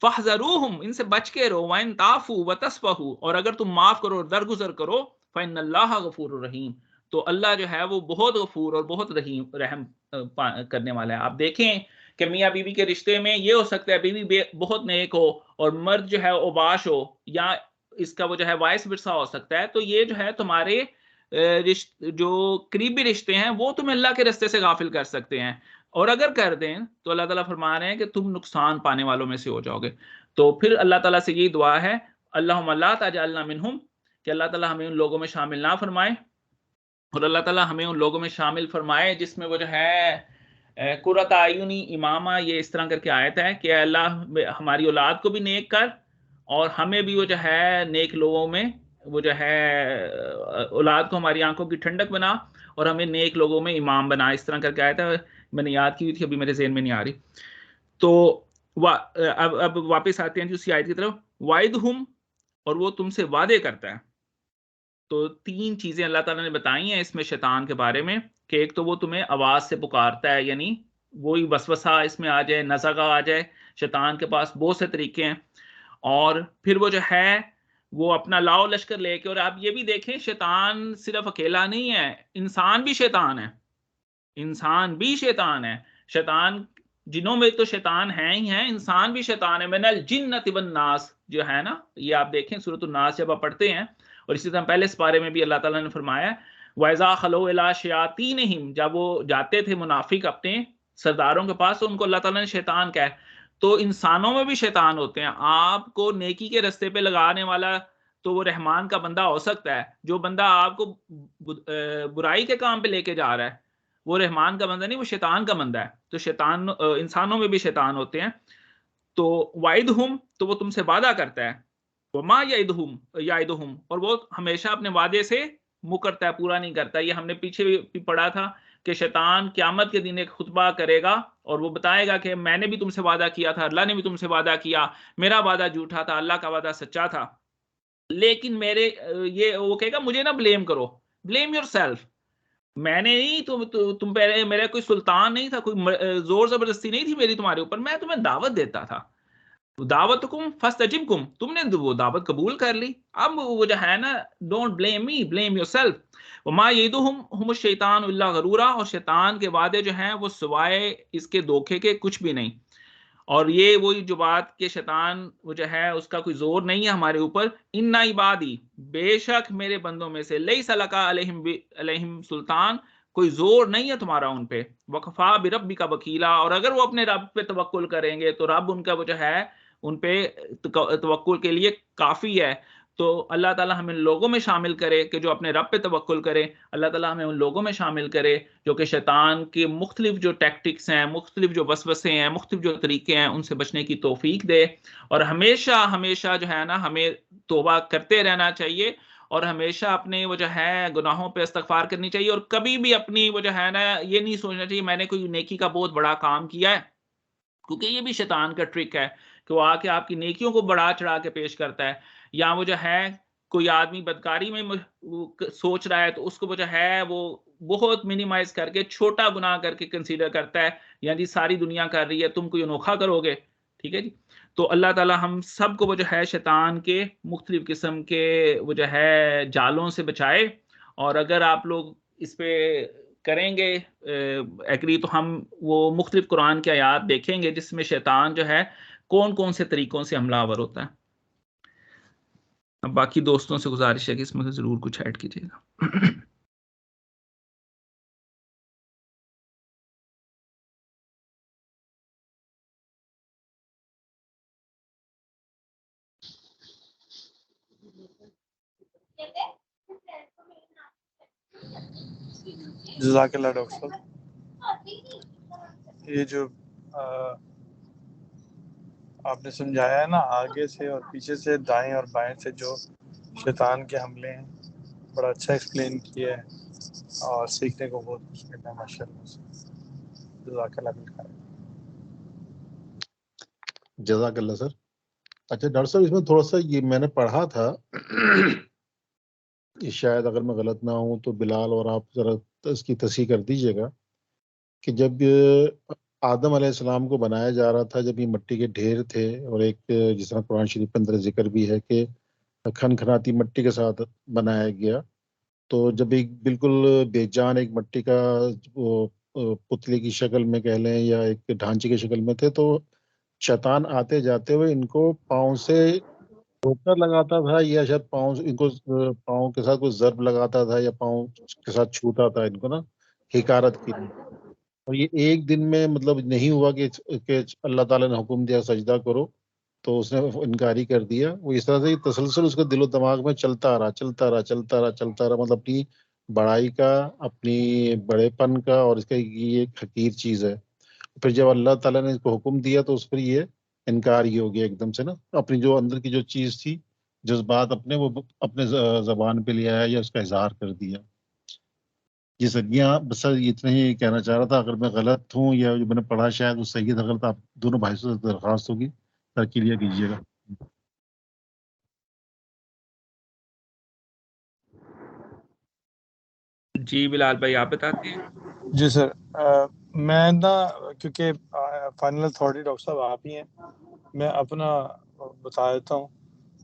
فَاحْذَرُوهُمْ، ان سے بچ کے رہو، وَإِن تَعْفُوا وَتَصْفَحُوا، اور اگر تم معاف کرو اور درگزر کرو، فَإِنَّ اللَّهَ غَفُورٌ رَحِيمٌ، تو اللہ جو ہے وہ بہت غفور اور بہت رحم کرنے والا ہے. آپ دیکھیں کہ میاں بیوی کے رشتے میں یہ ہو سکتا ہے بیوی بہت نیک ہو اور مرد جو ہے اوباش ہو، یا اس کا وہ جو ہے وائس ورثہ ہو سکتا ہے. تو یہ جو ہے تمہارے جو قریبی رشتے ہیں وہ تم اللہ کے رستے سے غافل کر سکتے ہیں، اور اگر کر دیں تو اللہ تعالیٰ فرما رہے ہیں کہ تم نقصان پانے والوں میں سے ہو جاؤ گے. تو پھر اللہ تعالیٰ سے یہی دعا ہے، اللہم لا تجعلنا منہم، کہ اللہ تعالیٰ ہمیں ان لوگوں میں شامل نہ فرمائے، اور اللہ تعالیٰ ہمیں ان لوگوں میں شامل فرمائے جس میں وہ جو ہے قرۃ اعینی امامہ، یہ اس طرح کر کے آیت ہے کہ اللہ ہماری اولاد کو بھی نیک کر، اور ہمیں بھی وہ جو ہے نیک لوگوں میں وہ جو ہے اولاد کو ہماری آنکھوں کی ٹھنڈک بنا، اور ہمیں نیک لوگوں میں امام بنا. اس طرح کر کے آیت ہے، میں نے یاد کی ہوئی تھی ابھی میرے ذہن میں نہیں آ رہی. تو اب واپس آتے ہیں جی اسی آیت کی طرف. وَعِدْهُمْ، اور وہ تم سے وعدے کرتا ہے. تو 3 چیزیں اللہ تعالیٰ نے بتائی ہیں اس میں شیطان کے بارے میں، کہ ایک تو وہ تمہیں آواز سے پکارتا ہے، یعنی وہی وسوسہ اس میں آ جائے، نزغہ آ جائے. شیطان کے پاس بہت سے طریقے ہیں. اور پھر وہ جو ہے وہ اپنا لاؤ لشکر لے کے، اور آپ یہ بھی دیکھیں شیطان صرف اکیلا نہیں ہے، انسان بھی شیطان ہے، انسان بھی شیطان ہے. شیطان جنوں میں تو شیطان ہیں ہی ہیں، انسان بھی شیطان ہے. من الجنۃ والناس جو ہے نا، یہ آپ دیکھیں سورۃ الناس جب آپ پڑھتے ہیں، اور اسی طرح پہلے اس بارے میں بھی اللہ تعالیٰ نے فرمایا وَإِذَا خَلَوْا إِلَىٰ شَيَاطِينِهِمْ، جب وہ جاتے تھے منافق اپنے سرداروں کے پاس، تو ان کو اللہ تعالیٰ نے شیطان کہا ہے. تو انسانوں میں بھی شیطان ہوتے ہیں. آپ کو نیکی کے رستے پہ لگانے والا تو وہ رحمان کا بندہ ہو سکتا ہے، جو بندہ آپ کو برائی کے کام پہ لے کے جا رہا ہے وہ رحمان کا بندہ نہیں، وہ شیطان کا بندہ ہے. تو شیطان انسانوں میں بھی شیطان ہوتے ہیں. تو وعدہم، تو وہ تم سے وعدہ کرتا ہے، وما یعدہم، اور وہ ہمیشہ اپنے وعدے سے مکرتا ہے، پورا نہیں کرتا. یہ ہم نے پیچھے بھی پڑھا تھا کہ شیطان قیامت کے دن ایک خطبہ کرے گا اور وہ بتائے گا کہ میں نے بھی تم سے وعدہ کیا تھا، اللہ نے بھی تم سے وعدہ کیا، میرا وعدہ جھوٹا تھا، اللہ کا وعدہ سچا تھا. لیکن میرے یہ وہ کہے گا مجھے نہ بلیم کرو، بلیم یور سیلف، میں نے نہیں، تم پہ میرا کوئی سلطان نہیں تھا، کوئی زور زبردستی نہیں تھی میری تمہارے اوپر، میں تمہیں دعوت دیتا تھا. دعوتکم فاستجبکم، تم نے وہ دعوت قبول کر لی. اب وہ جو ہے نا don't blame me, blame your self. وما یعدہم الشیطان الا غرورا، اور شیطان کے وعدے جو ہیں وہ سوائے اس کے دھوکے کے کچھ بھی نہیں. اور یہ وہی جو بات کہ شیطان وہ جو ہے اس کا کوئی زور نہیں ہے ہمارے اوپر. ان عبادی، بے شک میرے بندوں میں سے، لیس لک علیہم سلطان، کوئی زور نہیں ہے تمہارا ان پہ. وکفا بربک وکیلا، اور اگر وہ اپنے رب پہ توکل کریں گے تو رب ان کا وہ جو ہے ان پہ توکل کے لیے کافی ہے. تو اللہ تعالیٰ ہمیں لوگوں میں شامل کرے کہ جو اپنے رب پہ توکل کرے. اللہ تعالیٰ ہمیں ان لوگوں میں شامل کرے جو کہ شیطان کے مختلف جو ٹیکٹکس ہیں، مختلف جو وسوسے ہیں، مختلف جو طریقے ہیں، ان سے بچنے کی توفیق دے. اور ہمیشہ ہمیشہ جو ہے نا ہمیں توبہ کرتے رہنا چاہیے، اور ہمیشہ اپنے وہ جو ہے گناہوں پہ استغفار کرنی چاہیے. اور کبھی بھی اپنی وہ جو ہے نا یہ نہیں سوچنا چاہیے میں نے کوئی نیکی کا بہت بڑا کام کیا ہے، کیونکہ یہ بھی شیطان کا ٹرک ہے کہ وہ آ کے آپ کی نیکیوں کو بڑھا چڑھا کے پیش کرتا ہے. یا وہ جو ہے کوئی آدمی بدکاری میں سوچ رہا ہے تو اس کو وہ جو ہے وہ بہت منیمائز کر کے چھوٹا گناہ کر کے کنسیڈر کرتا ہے، یعنی ساری دنیا کر رہی ہے تم کوئی انوکھا کرو گے. ٹھیک ہے جی. تو اللہ تعالیٰ ہم سب کو وہ جو ہے شیطان کے مختلف قسم کے وہ جو ہے جالوں سے بچائے. اور اگر آپ لوگ اس پہ کریں گے ایگری تو ہم وہ مختلف قرآن کی آیات دیکھیں گے جس میں شیطان جو ہے کون کون سے طریقوں سے حملہ آور ہوتا ہے. اب باقی دوستوں سے گزارش ہے کہ اس میں سے ضرور کچھ ایڈ کیجیے گا. جزاک اللہ ڈاکٹر صاحب. یہ جو آپ نے سمجھایا ہے نا آگے سے اور پیچھے سے دائیں اور بائیں سے جو شیطان کے حملے ہیں بڑا اچھا ایکسپلین کیا ہے اور سیکھنے کو بہت کچھ ملا ہے ماشاء اللہ سے. جزاک اللہ بالخیر. جزاک اللہ سر. اچھا ڈاکٹر صاحب اس میں تھوڑا سا یہ میں نے پڑھا تھا شاید اگر میں غلط نہ ہوں تو بلال اور آپ ذرا اس کی تصحیح کر دیجیے گا کہ جب آدم علیہ السلام کو بنایا جا رہا تھا جب یہ مٹی کے ڈھیر تھے اور ایک جس طرح قرآن شریف کے اندر ذکر بھی ہے کہ کھنکھناتی مٹی کے ساتھ بنایا گیا تو جب ایک بالکل بے جان ایک مٹی کا وہ پتلی کی شکل میں کہہ لیں یا ایک ڈھانچے کی شکل میں تھے تو شیطان آتے جاتے ہوئے ان کو پاؤں سے ٹھوکر لگاتا تھا یا شاید پاؤں ان کو پاؤں کے ساتھ کوئی ضرب لگاتا تھا یا پاؤں کے ساتھ چھوتا تھا ان کو نا حکارت کے لیے. اور یہ ایک دن میں مطلب نہیں ہوا کہ اللہ تعالیٰ نے حکم دیا سجدہ کرو تو اس نے انکاری کر دیا. وہ اس طرح سے تسلسل اس کے دل و دماغ میں چلتا رہا مطلب اپنی بڑائی کا اپنی بڑے پن کا اور اس کا یہ ایک حقیر چیز ہے. پھر جب اللہ تعالیٰ نے اس کو حکم دیا تو اس پر یہ انکار ہی ہو گیا ایک دم سے نا. اپنی جو اندر کی جو چیز تھی جذبات اپنے وہ اپنے زبان پہ لے آیا یا اس کا اظہار کر دیا. جی سر یہاں بس اتنا ہی کہنا چاہ رہا تھا. اگر میں غلط ہوں یا جو میں نے پڑھا شاید وہ صحیح ہے غلط آپ دونوں بھائیوں سے درخواست ہوگی سر کلیئر کیجیے گا. جی بلال بھائی آپ بتاتے ہیں. جی سر میں نا کیونکہ فائنل اتھارٹی ڈاکٹر صاحب آپ ہی ہیں میں اپنا بتا دیتا ہوں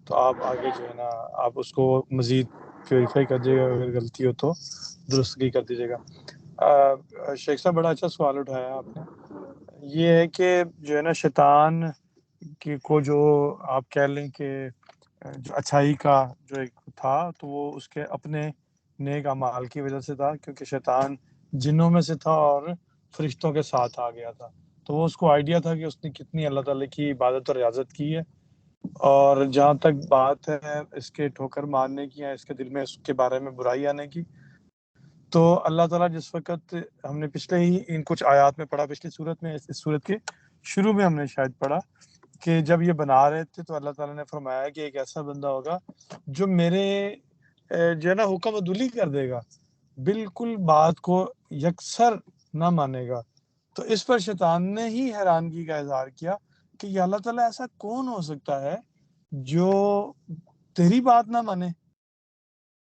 تو آپ آگے جو ہے نا آپ اس کو مزید پیوریفائی کر دیجیے گا اگر غلطی ہو تو درستگی کر دیجیے گا. شیخ صاحب بڑا اچھا سوال اٹھایا آپ نے. یہ ہے کہ جو ہے نا شیطان کو جو آپ کہہ لیں کہ جو اچھائی کا جو ایک تھا تو وہ اس کے اپنے نیک اعمال کی وجہ سے تھا کیونکہ شیطان جنوں میں سے تھا اور فرشتوں کے ساتھ آ گیا تھا تو وہ اس کو آئیڈیا تھا کہ اس نے کتنی اللہ تعالیٰ کی عبادت اور ریاضت کی ہے. اور جہاں تک بات ہے اس کے ٹھوکر مارنے کی یا اس کے دل میں اس کے بارے میں برائی آنے کی تو اللہ تعالیٰ جس وقت ہم نے پچھلے ہی ان کچھ آیات میں پڑھا پچھلی صورت میں اس صورت کے شروع میں ہم نے شاید پڑھا کہ جب یہ بنا رہے تھے تو اللہ تعالیٰ نے فرمایا کہ ایک ایسا بندہ ہوگا جو میرے جو ہے نا حکم عدولی کر دے گا بالکل بات کو یکسر نہ مانے گا. تو اس پر شیطان نے ہی حیرانگی کا اظہار کیا کہ یا اللہ تعالیٰ ایسا کون ہو سکتا ہے جو تیری بات نہ مانے.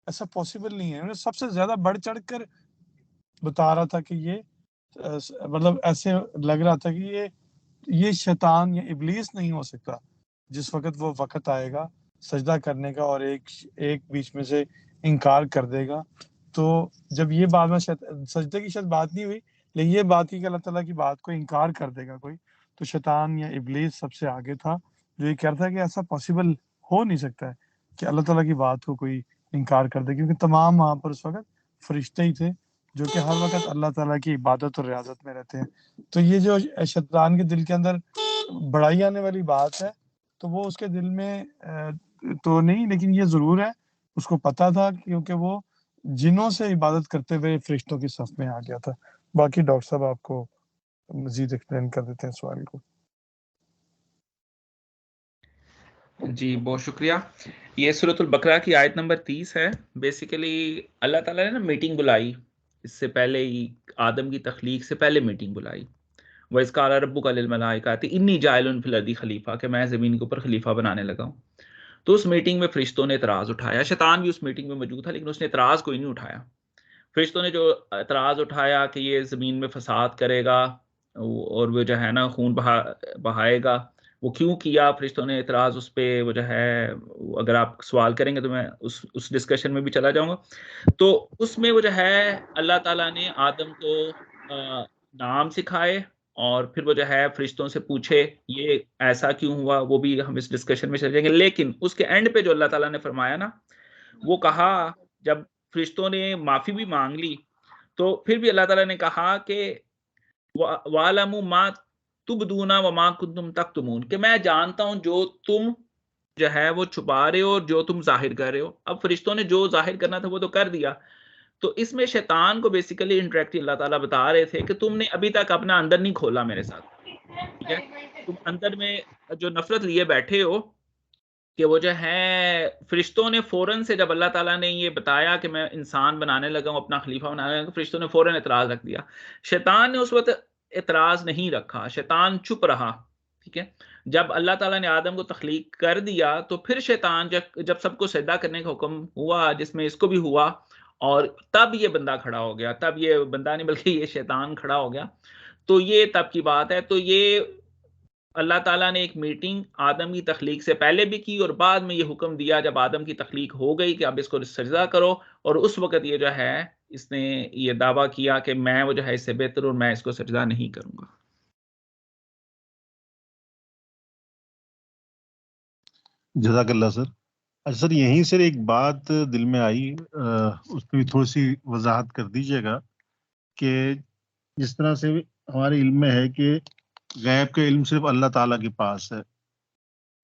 ایسا پاسبل نہیں ہے. سب سے زیادہ بڑھ چڑھ کر بتا رہا تھا کہ یہ مطلب ایسے لگ رہا تھا کہ یہ شیطان یا ابلیس نہیں ہو سکتا. جس وقت وہ وقت آئے گا سجدہ کرنے کا اور ایک بیچ میں سے انکار کر دے گا تو جب یہ بات میں سجدے کی شاید بات نہیں ہوئی لیکن یہ بات کی کہ اللہ تعالیٰ کی بات کو انکار کر دے گا کوئی تو شیطان یا ابلیس سب سے آگے تھا جو یہ کہتا ہے کہ ایسا پاسبل ہو نہیں سکتا ہے کہ اللہ تعالیٰ کی بات کو کوئی انکار کر دے کیونکہ تمام وہاں پر اس وقت فرشتے ہی تھے جو کہ ہر وقت اللہ تعالیٰ کی عبادت اور ریاضت میں رہتے ہیں. تو یہ جو شیطان کے دل کے اندر بڑائی آنے والی بات ہے تو وہ اس کے دل میں تو نہیں لیکن یہ ضرور ہے اس کو پتا تھا کیونکہ وہ جنوں سے عبادت کرتے ہوئے فرشتوں کی صف میں آ گیا تھا. باقی ڈاکٹر صاحب آپ کو مزید ایکسپلین کر دیتے ہیں سوال کو. جی بہت شکریہ. یہ سورۃ البقرہ کی آیت نمبر 30 ہے. بیسیکلی اللہ تعالیٰ نے نا میٹنگ بلائی اس سے پہلے ہی آدم کی تخلیق سے پہلے میٹنگ بلائی. وَإِذْ قَالَ رَبُّكَ لِلْمَلَائِكَةِ إِنِّي جَاعِلٌ فِي الْأَرْضِ خلیفہ کہ میں زمین کے اوپر خلیفہ بنانے لگا ہوں. تو اس میٹنگ میں فرشتوں نے اعتراض اٹھایا. شیطان بھی اس میٹنگ میں موجود تھا لیکن اس نے اعتراض کوئی نہیں اٹھایا. فرشتوں نے جو اعتراض اٹھایا کہ یہ زمین میں فساد کرے گا اور وہ جو ہے نا خون بہائے گا، وہ کیوں کیا فرشتوں نے اعتراض اس پہ، وہ جو ہے اگر آپ سوال کریں گے تو میں اس ڈسکشن میں بھی چلا جاؤں گا. تو اس میں وہ جو ہے اللہ تعالیٰ نے آدم کو نام سکھائے اور پھر وہ جو ہے فرشتوں سے پوچھے یہ ایسا کیوں ہوا، وہ بھی ہم اس ڈسکشن میں چل جائیں گے. لیکن اس کے اینڈ پہ جو اللہ تعالیٰ نے فرمایا نا، وہ کہا جب فرشتوں نے معافی بھی مانگ لی تو پھر بھی اللہ تعالیٰ نے کہا کہ وَعَلَمُوا مَا تُبْدُونَ وَمَا كُنتُمْ تَكْتُمُونَ، کہ میں جانتا ہوں جو تم جو ہے وہ چھپا رہے ہو اور جو تم ظاہر کر رہے ہو. اب فرشتوں نے جو ظاہر کرنا تھا وہ تو کر دیا. تو اس میں شیطان کو بیسیکلی انڈائریکٹلی اللہ تعالیٰ بتا رہے تھے کہ تم نے ابھی تک اپنا اندر نہیں کھولا میرے ساتھ، ٹھیک ہے؟ تم اندر میں جو نفرت لیے بیٹھے ہو کہ وہ جو ہے فرشتوں نے فوراً سے جب اللہ تعالیٰ نے یہ بتایا کہ میں انسان بنانے لگا ہوں، اپنا خلیفہ بنانے لگا ہوں، فرشتوں نے فوراً اعتراض رکھ دیا. شیطان نے اس وقت اعتراض نہیں رکھا، شیطان چپ رہا، ٹھیک ہے؟ جب اللہ تعالیٰ نے آدم کو تخلیق کر دیا تو پھر شیطان جب سب کو سجدہ کرنے کا حکم ہوا، جس میں اس کو بھی ہوا، اور تب یہ بندہ کھڑا ہو گیا. تب یہ بندہ نہیں بلکہ یہ شیطان کھڑا ہو گیا. تو یہ تب کی بات ہے. تو یہ اللہ تعالیٰ نے ایک میٹنگ آدم کی تخلیق سے پہلے بھی کی اور بعد میں یہ حکم دیا جب آدم کی تخلیق ہو گئی کہ اب اس کو سجدہ کرو، اور اس وقت یہ جو ہے اس نے یہ دعویٰ کیا کہ میں وہ جو ہے اس سے بہتر اور میں اس کو سجدہ نہیں کروں گا. جزاک اللہ سر. اچھا سر، یہیں سے ایک بات دل میں آئی، اس پہ بھی تھوڑی سی وضاحت کر دیجیے گا کہ جس طرح سے ہمارے علم میں ہے کہ غیب کا علم صرف اللہ تعالیٰ کے پاس ہے،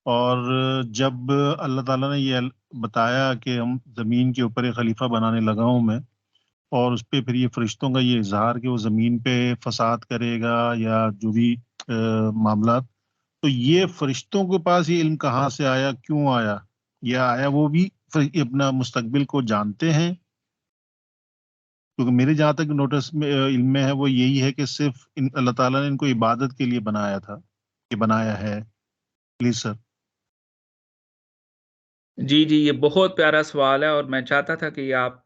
اور جب اللہ تعالیٰ نے یہ بتایا کہ ہم زمین کے اوپر ایک خلیفہ بنانے لگا ہوں میں، اور اس پہ پھر یہ فرشتوں کا یہ اظہار کہ وہ زمین پہ فساد کرے گا یا جو بھی معاملات، تو یہ فرشتوں کے پاس یہ علم کہاں سے آیا، کیوں آیا؟ یا آیا وہ بھی اپنا مستقبل کو جانتے ہیں؟ کیونکہ میرے جہاں تک نوٹس میں علم میں ہے وہ یہی ہے کہ صرف اللہ تعالیٰ نے ان کو عبادت کے لیے بنایا تھا، کہ بنایا ہے. Please sir. جی یہ بہت پیارا سوال ہے، اور میں چاہتا تھا کہ یہ آپ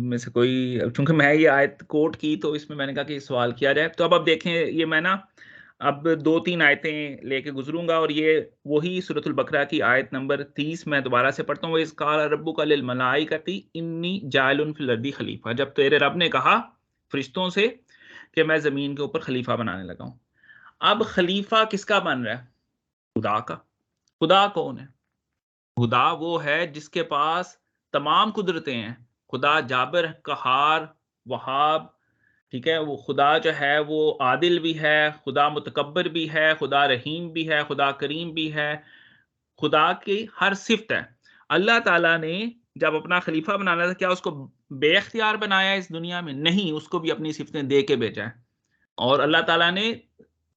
میں سے کوئی، چونکہ میں یہ آیت کوٹ کی تو اس میں میں نے کہا کہ یہ سوال کیا جائے. تو اب دیکھیں، یہ میں نا اب 2-3 آیتیں لے کے گزروں گا، اور یہ وہی سورۃ البقرہ کی آیت نمبر 30 میں دوبارہ سے پڑھتا ہوں. وَإِذْ قَالَ رَبُّكَ لِلْمَلَائِكَةِ إِنِّي جَاعِلٌ فِي الْأَرْضِ خلیفہ، جب تیرے رب نے کہا فرشتوں سے کہ میں زمین کے اوپر خلیفہ بنانے لگا ہوں. اب خلیفہ کس کا بن رہا ہے؟ خدا کا. خدا کون ہے؟ خدا وہ ہے جس کے پاس تمام قدرتیں ہیں. خدا جابر، قہار، وہاب، ٹھیک ہے؟ وہ خدا جو ہے وہ عادل بھی ہے، خدا متکبر بھی ہے، خدا رحیم بھی ہے، خدا کریم بھی ہے. خدا کی ہر صفت ہے. اللہ تعالیٰ نے جب اپنا خلیفہ بنانا تھا، کیا اس کو بے اختیار بنایا اس دنیا میں؟ نہیں، اس کو بھی اپنی صفتیں دے کے بھیجا ہے. اور اللہ تعالیٰ نے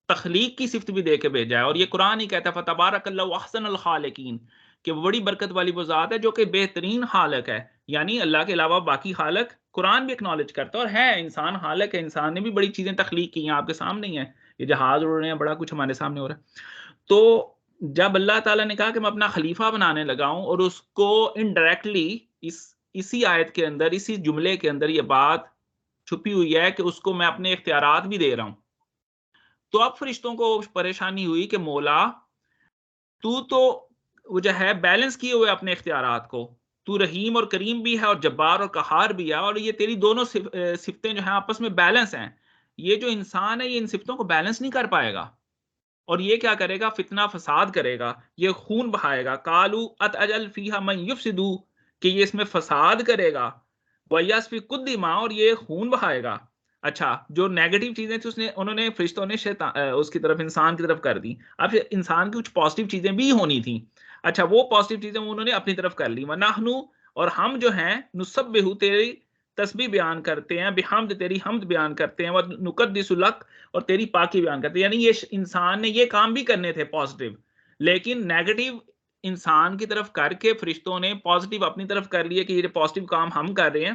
تخلیق کی صفت بھی دے کے بھیجا ہے. اور یہ قرآن ہی کہتا ہے فَتَبَارَكَ اللَّهُ أَحْسَنُ الْخَالِقِينَ، کہ بڑی برکت والی وہ ذات ہے جو کہ بہترین خالق ہے. یعنی اللہ کے علاوہ باقی خالق قرآن بھی اکنالج کرتا ہے، اور ہے انسان خالق ہے، انسان نے بھی بڑی چیزیں تخلیق کی ہیں، آپ کے سامنے ہی ہیں، یہ جہاز اڑ رہے ہیں، بڑا کچھ ہمارے سامنے ہو رہا ہے. تو جب اللہ تعالیٰ نے کہا کہ میں اپنا خلیفہ بنانے لگا ہوں، اور اس کو انڈائریکٹلی اسی آیت کے اندر، اسی جملے کے اندر یہ بات چھپی ہوئی ہے کہ اس کو میں اپنے اختیارات بھی دے رہا ہوں. تو اب فرشتوں کو پریشانی ہوئی کہ مولا تو وہ جو ہے بیلنس کیے ہوئے اپنے اختیارات کو، تو رحیم اور کریم بھی ہے اور جبار اور قہار بھی ہے، اور یہ تیری دونوں صفتیں جو ہیں آپس میں بیلنس ہیں. یہ جو انسان ہے یہ ان صفتوں کو بیلنس نہیں کر پائے گا، اور یہ کیا کرے گا؟ فتنہ فساد کرے گا، یہ خون بہائے گا. قالوا اتجعل فیہا من یفسد، کہ یہ اس میں فساد کرے گا، ویسفک الدماء، اور یہ خون بہائے گا. اچھا، جو نیگیٹو چیزیں تھیں انہوں نے فرشتوں نے اس کی طرف، انسان کی طرف کر دی. اب انسان کی کچھ پازیٹیو چیزیں بھی ہونی تھیں. اچھا، وہ پازیٹیو چیزیں انہوں نے اپنی طرف کر لی. وَنَحْنُ، اور ہم جو ہیں، نُسَبِّحُ، تیری تسبیح بیان کرتے ہیں، بحمد، تیری حمد بیان کرتے ہیں، وَنُقَدِّسُ لَكَ، اور تیری پاکی بیان کرتے ہیں. یعنی یہ انسان نے یہ کام بھی کرنے تھے پازیٹیو، لیکن نیگیٹو انسان کی طرف کر کے فرشتوں نے پازیٹیو اپنی طرف کر لیے کہ یہ پازیٹیو کام ہم کر رہے ہیں.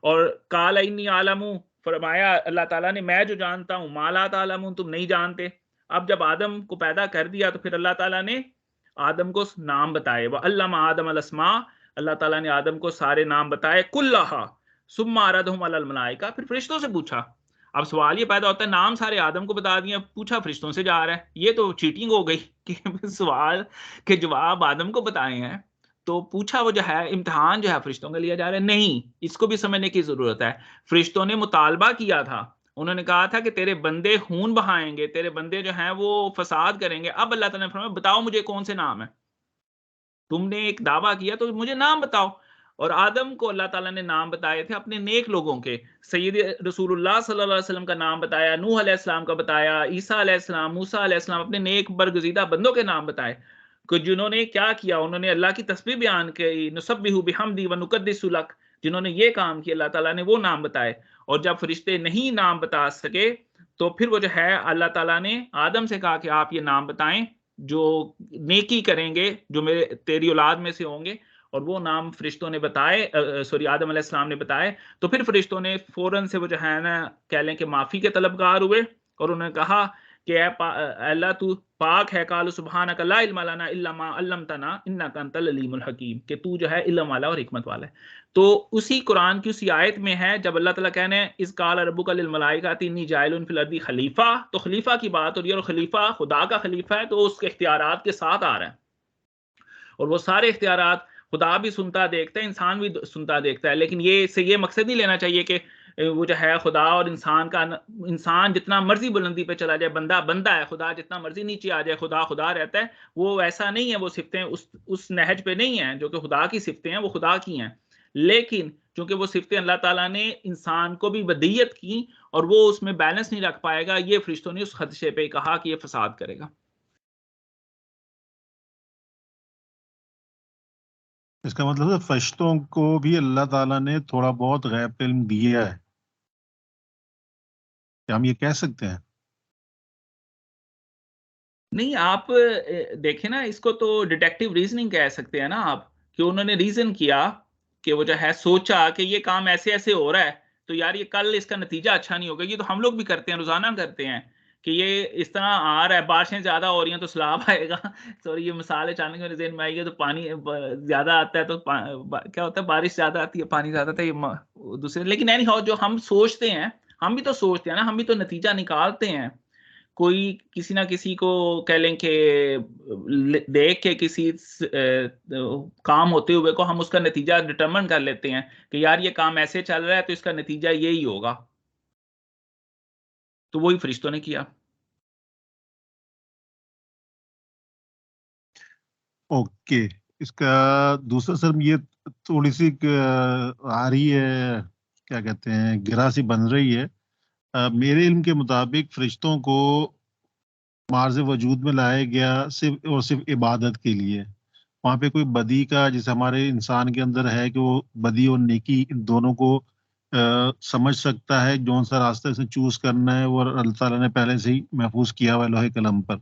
اور قال انی اعلم، فرمایا اللہ تعالیٰ نے میں جو جانتا ہوں، ما لا تعلمون، تم نہیں جانتے. اب جب آدم کو پیدا کر دیا تو پھر اللہ تعالیٰ نے آدم کو نام بتائے. وَعَلَّمَ آدَمَ الْأَسْمَاءَ، اللہ تعالیٰ نے آدم کو سارے نام بتائے. کُلَّهَا، ثم عرضهم علی الملائکہ، پھر فرشتوں سے پوچھا. اب سوال یہ پیدا ہوتا ہے نام سارے آدم کو بتا دیا، پوچھا فرشتوں سے جا رہا ہے، یہ تو چیٹنگ ہو گئی کہ سوال کے جواب آدم کو بتائے ہیں تو پوچھا وہ جو ہے امتحان جو ہے فرشتوں کا لیا جا رہا ہے. نہیں، اس کو بھی سمجھنے کی ضرورت ہے. فرشتوں نے مطالبہ کیا تھا، انہوں نے کہا تھا کہ تیرے بندے خون بہائیں گے، تیرے بندے جو ہیں وہ فساد کریں گے. اب اللہ تعالیٰ نے فرمایا بتاؤ مجھے کون سے نام ہے، تم نے ایک دعویٰ کیا تو مجھے نام بتاؤ. اور آدم کو اللہ تعالیٰ نے نام بتائے تھے اپنے نیک لوگوں کے. سید رسول اللہ صلی اللہ علیہ وسلم کا نام بتایا، نوح علیہ السلام کا بتایا، عیسیٰ علیہ السلام، موسیٰ علیہ السلام، اپنے نیک برگزیدہ بندوں کے نام بتائے کہ جنہوں نے کیا کیا، انہوں نے اللہ کی تسبیح بیان کی، نسبح بحمدہ ونقدس لک، جنہوں نے یہ کام کیا اللہ تعالیٰ نے وہ نام بتائے. اور جب فرشتے نہیں نام بتا سکے تو پھر وہ جو ہے اللہ تعالیٰ نے آدم سے کہا کہ آپ یہ نام بتائیں جو نیکی کریں گے، جو میرے تیری اولاد میں سے ہوں گے. اور وہ نام فرشتوں نے بتائے، آدم علیہ السلام نے بتائے. تو پھر فرشتوں نے فوراً سے وہ جو ہے نا کہہ لیں کہ معافی کے طلبگار ہوئے اور انہوں نے کہا کہ اے اللہ تو پاک ہے، قالوا سبحانک لا علم لنا الا ما علمتنا انک انت العلیم الحکیم، کہ تو جو ہے علم والا اور حکمت والا ہے. تو اسی قرآن کی اسی آیت میں ہے جب اللہ تعالیٰ کہنے اذ قال ربک للملائکۃ انی جاعل فی الارض خلیفہ، تو خلیفہ کی بات ہو رہی ہے، اور خلیفہ خدا کا خلیفہ ہے تو اس کے اختیارات کے ساتھ آ رہا ہے. اور وہ سارے اختیارات خدا بھی سنتا دیکھتا ہے، انسان بھی سنتا دیکھتا ہے. لیکن یہ سے یہ مقصد نہیں لینا چاہیے کہ وہ جو ہے خدا اور انسان کا، انسان جتنا مرضی بلندی پہ چلا جائے بندہ بندہ ہے، خدا جتنا مرضی نیچے آ جائے خدا خدا رہتا ہے. وہ ایسا نہیں ہے، وہ صفتیں اس نہج پہ نہیں ہیں جو کہ خدا کی صفتیں ہیں، وہ خدا کی ہیں. لیکن چونکہ وہ صفتیں اللہ تعالیٰ نے انسان کو بھی ودیت کی اور وہ اس میں بیلنس نہیں رکھ پائے گا، یہ فرشتوں نے اس خدشے پہ کہا کہ یہ فساد کرے گا. اس کا مطلب ہے فرشتوں کو بھی اللہ تعالیٰ نے تھوڑا بہت غیب علم دیا ہے، کیا ہم یہ کہہ سکتے ہیں؟ نہیں، آپ دیکھیں نا، اس کو تو ڈیٹیکٹیو ریزننگ کہہ سکتے ہیں نا آپ، کہ انہوں نے ریزن کیا کہ وہ جو ہے سوچا کہ یہ کام ایسے ایسے ہو رہا ہے تو یار یہ کل اس کا نتیجہ اچھا نہیں ہوگا. یہ تو ہم لوگ بھی کرتے ہیں، روزانہ کرتے ہیں کہ یہ اس طرح آ رہا ہے، بارشیں زیادہ ہو رہی ہیں تو سیلاب آئے گا. سوری یہ مثال اچانک میرے ذہن میں آئی ہے. تو پانی زیادہ آتا ہے تو کیا ہوتا ہے، بارش زیادہ آتی ہے پانی زیادہ آتا ہے، یہ دوسرے. لیکن اینی ہاؤ جو ہم سوچتے ہیں، ہم بھی تو سوچتے ہیں نا، ہم بھی تو نتیجہ نکالتے ہیں. کوئی کسی نہ کسی کو کہہ لیں کہ دیکھ کے کسی کام ہوتے ہوئے کو ہم اس کا نتیجہ ڈٹرمن کر لیتے ہیں کہ یار یہ کام ایسے چل رہا ہے تو اس کا نتیجہ یہی ہوگا. تو وہی فرشتوں نے کیا. اوکے، اس کا دوسرا سر یہ تھوڑی سی آ رہی ہے، کیا کہتے ہیں، گرا سی بن رہی ہے. میرے علم کے مطابق فرشتوں کو مارز وجود میں لایا گیا صرف اور صرف عبادت کے لیے. وہاں پہ کوئی بدی کا، جیسے ہمارے انسان کے اندر ہے کہ وہ بدی اور نیکی ان دونوں کو سمجھ سکتا ہے، جون سا راستہ سے چوز کرنا ہے، وہ اللہ تعالیٰ نے پہلے سے ہی محفوظ کیا ہوا ہے لوہے قلم پر.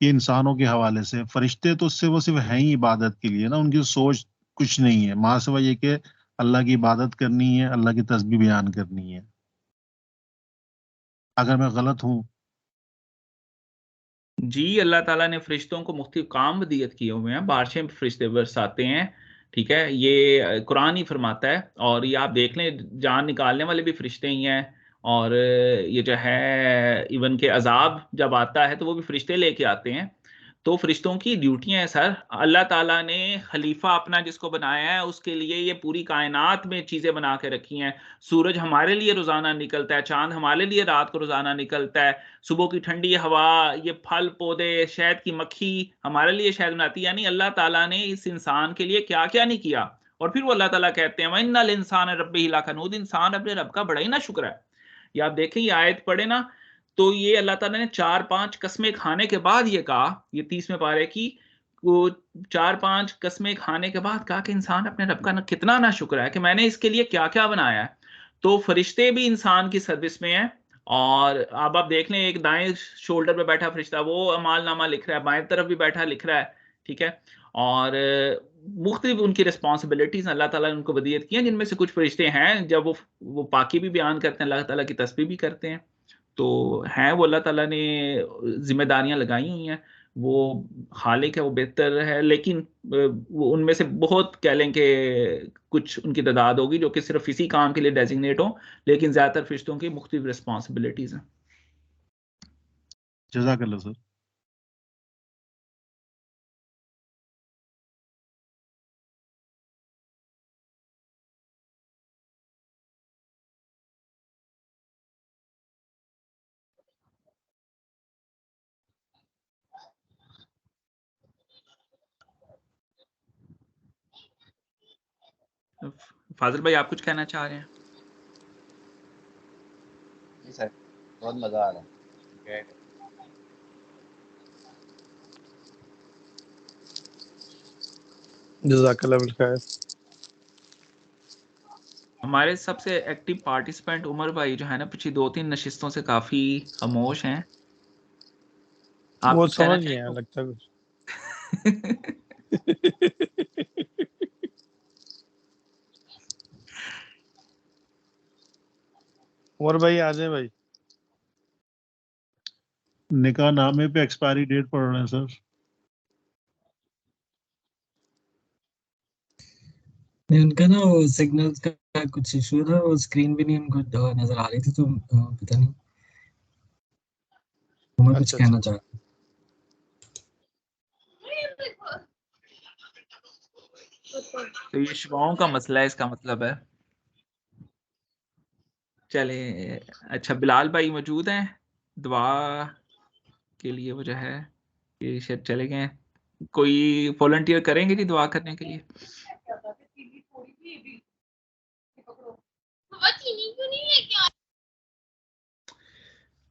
یہ انسانوں کے حوالے سے. فرشتے تو اس سے وہ صرف ہیں ہی عبادت کے لیے نا، ان کی سوچ کچھ نہیں ہے، ماں سوا یہ کہ اللہ کی عبادت کرنی ہے، اللہ کی تسبیح بیان کرنی ہے. اگر میں غلط ہوں؟ جی، اللہ تعالیٰ نے فرشتوں کو مختلف کام ودیت کیے ہوئے ہیں، بارشیں فرشتے برساتے ہیں، ٹھیک ہے، یہ قرآن ہی فرماتا ہے. اور یہ آپ دیکھ لیں جان نکالنے والے بھی فرشتے ہی ہیں. اور یہ جو ہے ایون کہ عذاب جب آتا ہے تو وہ بھی فرشتے لے کے آتے ہیں. تو فرشتوں کی ڈیوٹیاں ہیں سر. اللہ تعالیٰ نے خلیفہ اپنا جس کو بنایا ہے اس کے لیے یہ پوری کائنات میں چیزیں بنا کے رکھی ہیں. سورج ہمارے لیے روزانہ نکلتا ہے، چاند ہمارے لیے رات کو روزانہ نکلتا ہے، صبح کی ٹھنڈی ہوا، یہ پھل پودے، شہد کی مکھی ہمارے لیے شہد بناتی ہے. یعنی اللہ تعالیٰ نے اس انسان کے لیے کیا کیا نہیں کیا. اور پھر وہ اللہ تعالیٰ کہتے ہیں وَإِنَّ الْإِنسَانَ رَبِّهِ لَكَنُودٌ، انسان اپنے رب کا بڑا ہی نہ شکر ہے. یہ آپ دیکھیں یہ آیت پڑھے نا، تو یہ اللہ تعالیٰ نے 4-5 قسمیں کھانے کے بعد یہ کہا، یہ 30ویں پارے کی، وہ 4-5 قسمیں کھانے کے بعد کہا کہ انسان اپنے رب کا کتنا نہ شکر ہے کہ میں نے اس کے لیے کیا کیا بنایا ہے. تو فرشتے بھی انسان کی سروس میں ہیں. اور اب آپ دیکھ لیں ایک دائیں شولڈر پہ بیٹھا فرشتہ وہ اعمال نامہ لکھ رہا ہے، بائیں طرف بھی بیٹھا لکھ رہا ہے، ٹھیک ہے. اور مختلف ان کی رسپانسبلٹیز اللہ تعالیٰ نے ان کو ودیت کی ہیں، جن میں سے کچھ فرشتے ہیں جب وہ پاکی بھی بیان کرتے ہیں، اللہ تعالیٰ کی تسبیح بھی کرتے ہیں. تو ہیں وہ اللہ تعالیٰ نے ذمہ داریاں لگائی ہوئی ہیں. وہ خالق ہے، وہ بہتر ہے، لیکن وہ ان میں سے بہت کہہ لیں کہ کچھ ان کی تعداد ہوگی جو کہ صرف اسی کام کے لیے ڈیزگنیٹ ہوں، لیکن زیادہ تر فرشتوں کی مختلف رسپانسبلٹیز ہیں. جزاک اللہ سر. فاضل بھائی آپ کچھ کہنا چاہ رہے ہیں؟ جی سر، بہت مزہ آ رہا ہے. جزاک اللہ بالخیر. ہمارے سب سے ایکٹیو پارٹیسپینٹ عمر بھائی جو ہے نا پچھلی 2-3 نشستوں سے کافی خاموش ہیں. آپ وہ کچھ کہنا سمجھ گئے ہیں چاہیں لگتا ہے کچھ. عمر بھائی آ جائیں بھائی. نکاح نامے پہ ایکسپائری ڈیٹ پڑھ رہے ہیں سر. نہیں، ان کا نا وہ سگنل کا کچھ ایشو تھا، وہ اسکرین بھی نہیں ان کو نظر آ رہی تھی، تو پتہ نہیں میں کچھ اچھا کہنا چاہ رہا ہوں. تو یہ شفاؤں کا مسئلہ ہے، اس کا مطلب ہے. چلے اچھا، بلال بھائی موجود ہیں دعا کے لیے؟ وہ جو ہے یہ شاید چلے گئے. کوئی والنٹیئر کریں گے جی دعا کرنے کے لیے؟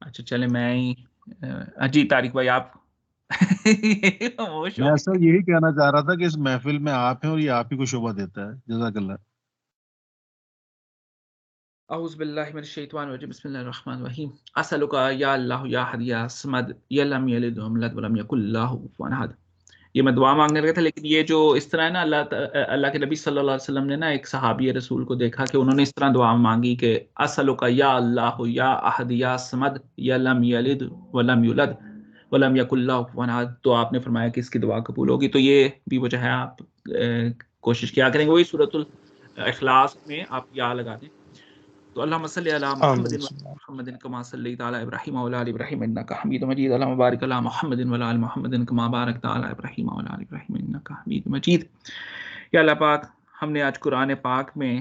اچھا چلے میں ہی جی طارق بھائی آپ خاموش ہو میں گئے. سر یہی کہنا چاہ رہا تھا کہ اس محفل میں آپ ہیں اور یہ آپ ہی کو شعبہ دیتا ہے. جزاک اللہ. اعوذ باللہ من الشیطان الرجیم، بسم اللہ الرحمن الرحیم. اسألک یا اللہ یا احد یا صمد یا لم یلد ولم یولد ولم یکن لہ کفوا احد. یہ میں دعا مانگنے لگا تھا، لیکن یہ جو اس طرح ہے نا، اللہ کے نبی صلی اللہ علیہ وسلم نے نا ایک صحابی رسول کو دیکھا کہ انہوں نے اس طرح دعا مانگی کہ اسألک یا اللہ یا احد یا صمد یا لم یلد ولم یولد ولم یکن لہ کفوا احد، تو آپ نے فرمایا کہ اس کی دعا قبول ہوگی. تو یہ بھی وجہ ہے، آپ کوشش کیا کریں گے. وہی سورۃ الاخلاص میں آپ یا لگا دیں. تو اللہم صلی علی محمد آمین. محمد کما صلیت علی ابراہیم وعلی آل ابراہیم انک حمید مجید. اللہم بارک علی محمد وعلی آل محمد کما بارکت علی ابراہیم وعلی آل ابراہیم انک حمید مجید. یا اللہ پاک، ہم نے آج قرآن پاک میں